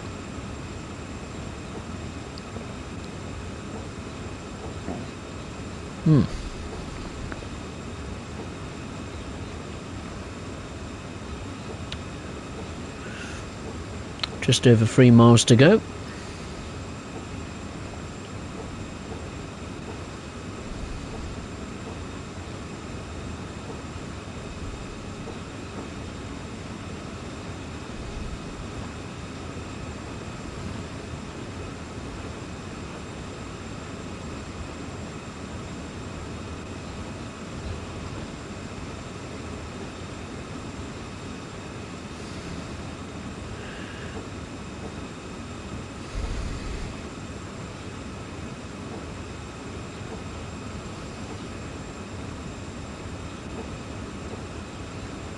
Just over 3 miles to go.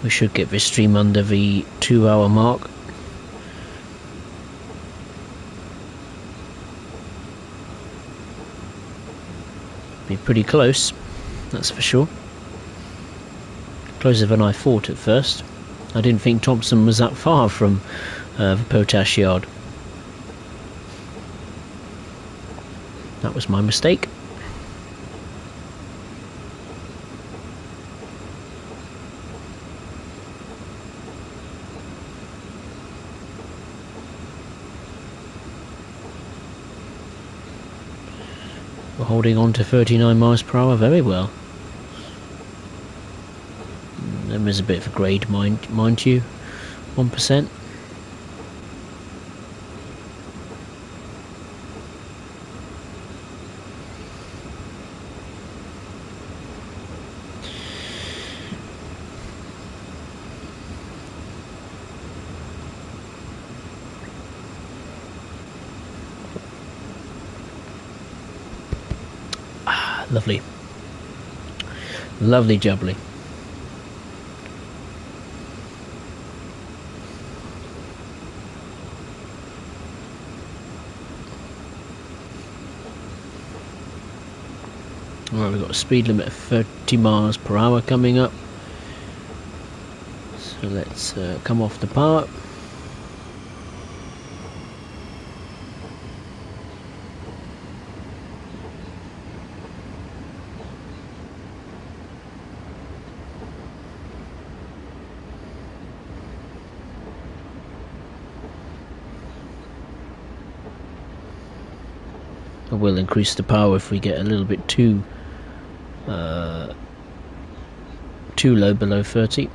We should get this stream under the 2-hour mark. Be pretty close, that's for sure. Closer than I thought at first. I didn't think Thompson was that far from the potash yard. That was my mistake. We're holding on to 39 miles per hour very well. There is a bit of a grade, mind you, 1%. Lovely. Lovely jubbly. Alright, we've got a speed limit of 30 miles per hour coming up. So let's come off the power. I will increase the power if we get a little bit too low, below 30.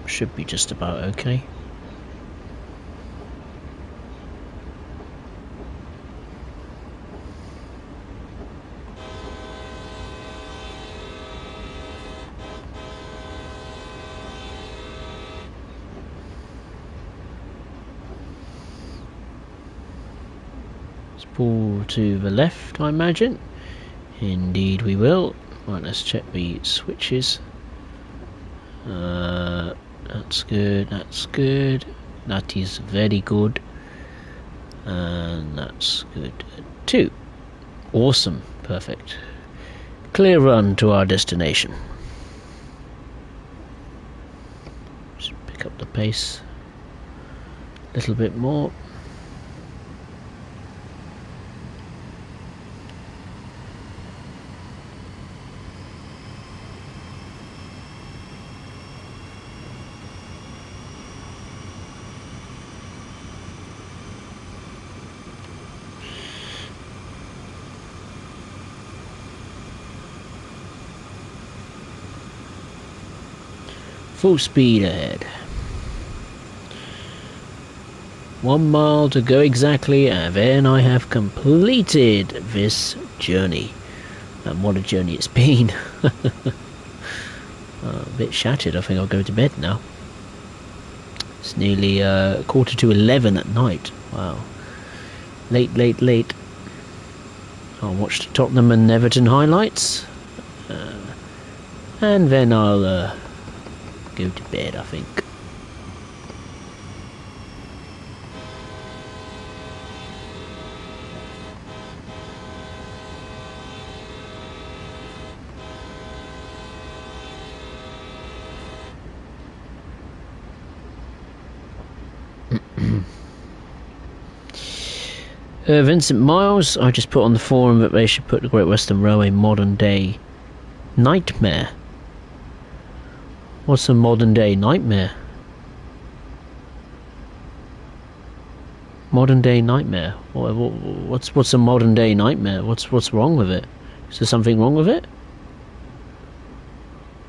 Should be just about okay. Pull to the left, I imagine. Indeed we will. Right, let's check the switches. That's good, that's good. That is very good. And that's good too. Awesome, perfect. Clear run to our destination. Just pick up the pace a little bit more. Full speed ahead. 1 mile to go exactly, and then I have completed this journey. And what a journey it's been. A bit shattered. I think I'll go to bed now. It's nearly 11:15 at night. Wow. Late. I'll watch the Tottenham and Everton highlights. And then I'll go to bed, I think. Vincent Miles, I just put on the forum that they should put the Great Western Railway modern day nightmare. What's a modern day nightmare? Modern day nightmare. What's a modern day nightmare? What's wrong with it? Is there something wrong with it?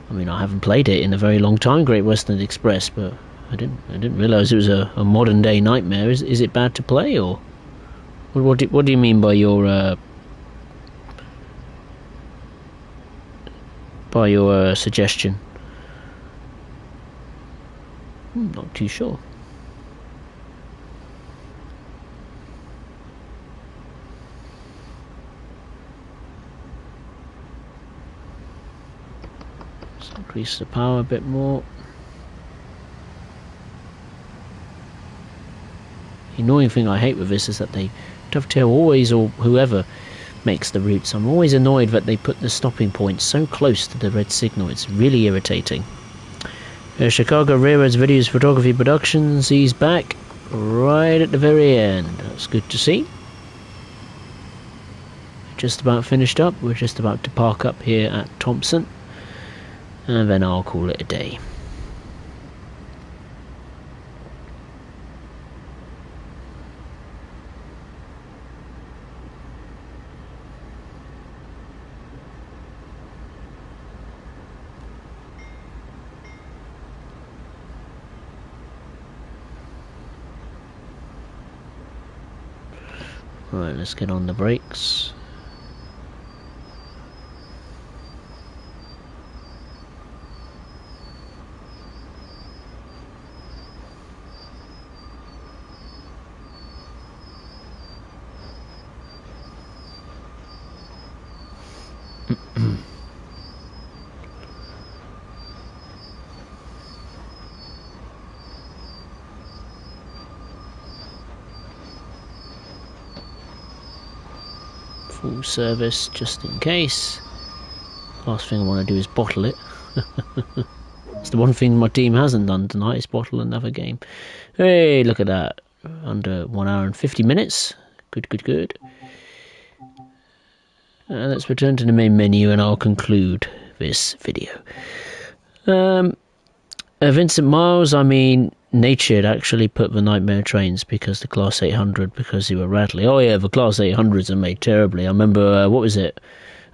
I mean, I haven't played it in a very long time, Great Western Express, but I didn't realise it was a modern day nightmare. Is it bad to play, or what do you mean by your suggestion? I'm not too sure. Let's increase the power a bit more. The annoying thing I hate with this is that they dovetail always, or whoever makes the routes. I'm always annoyed that they put the stopping point so close to the red signal. It's really irritating. Chicago Railroad's Videos Photography Productions, he's back right at the very end. That's good to see. Just about finished up. We're just about to park up here at Thompson, and then I'll call it a day. Right, let's get on the brakes. Full service, just in case. Last thing I want to do is bottle it. It's the one thing my team hasn't done tonight, is bottle another game. Hey, look at that. Under 1 hour and 50 minutes. Good. Let's return to the main menu and I'll conclude this video. Vincent Miles, I mean, nature had actually put the nightmare trains because the Class 800, because they were rattly. Oh yeah, the Class 800s are made terribly. I remember, what was it?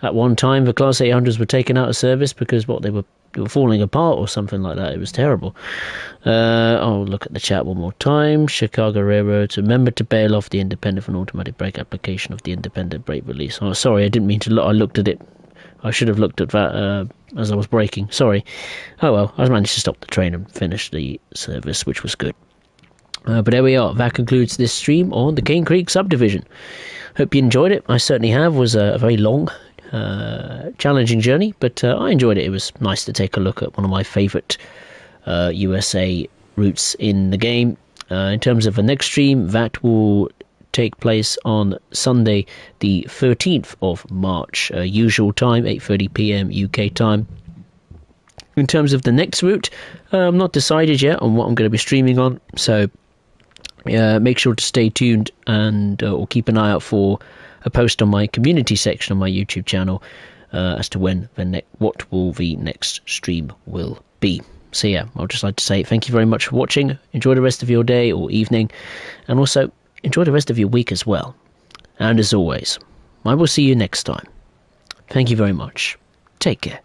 At one time, the Class 800s were taken out of service because they were falling apart or something like that. It was terrible. I'll look at the chat one more time. Chicago Railroad, remember to bail off the independent and automatic brake application of the independent brake release. Oh, sorry, I didn't mean to look. I looked at it. I should have looked at that as I was braking. Sorry. Oh well, I managed to stop the train and finish the service, which was good. But there we are. That concludes this stream on the Cane Creek subdivision. Hope you enjoyed it. I certainly have. It was a very long, challenging journey, but I enjoyed it. It was nice to take a look at one of my favourite USA routes in the game. In terms of the next stream, that will take place on Sunday the 13th of March, usual time, 8:30 p.m. UK time. In terms of the next route, I'm not decided yet on what I'm going to be streaming on, so make sure to stay tuned and or keep an eye out for a post on my community section on my YouTube channel as to when what will the next stream will be. So yeah, I'd just like to say thank you very much for watching. Enjoy the rest of your day or evening, and also enjoy the rest of your week as well. And as always, I will see you next time. Thank you very much. Take care.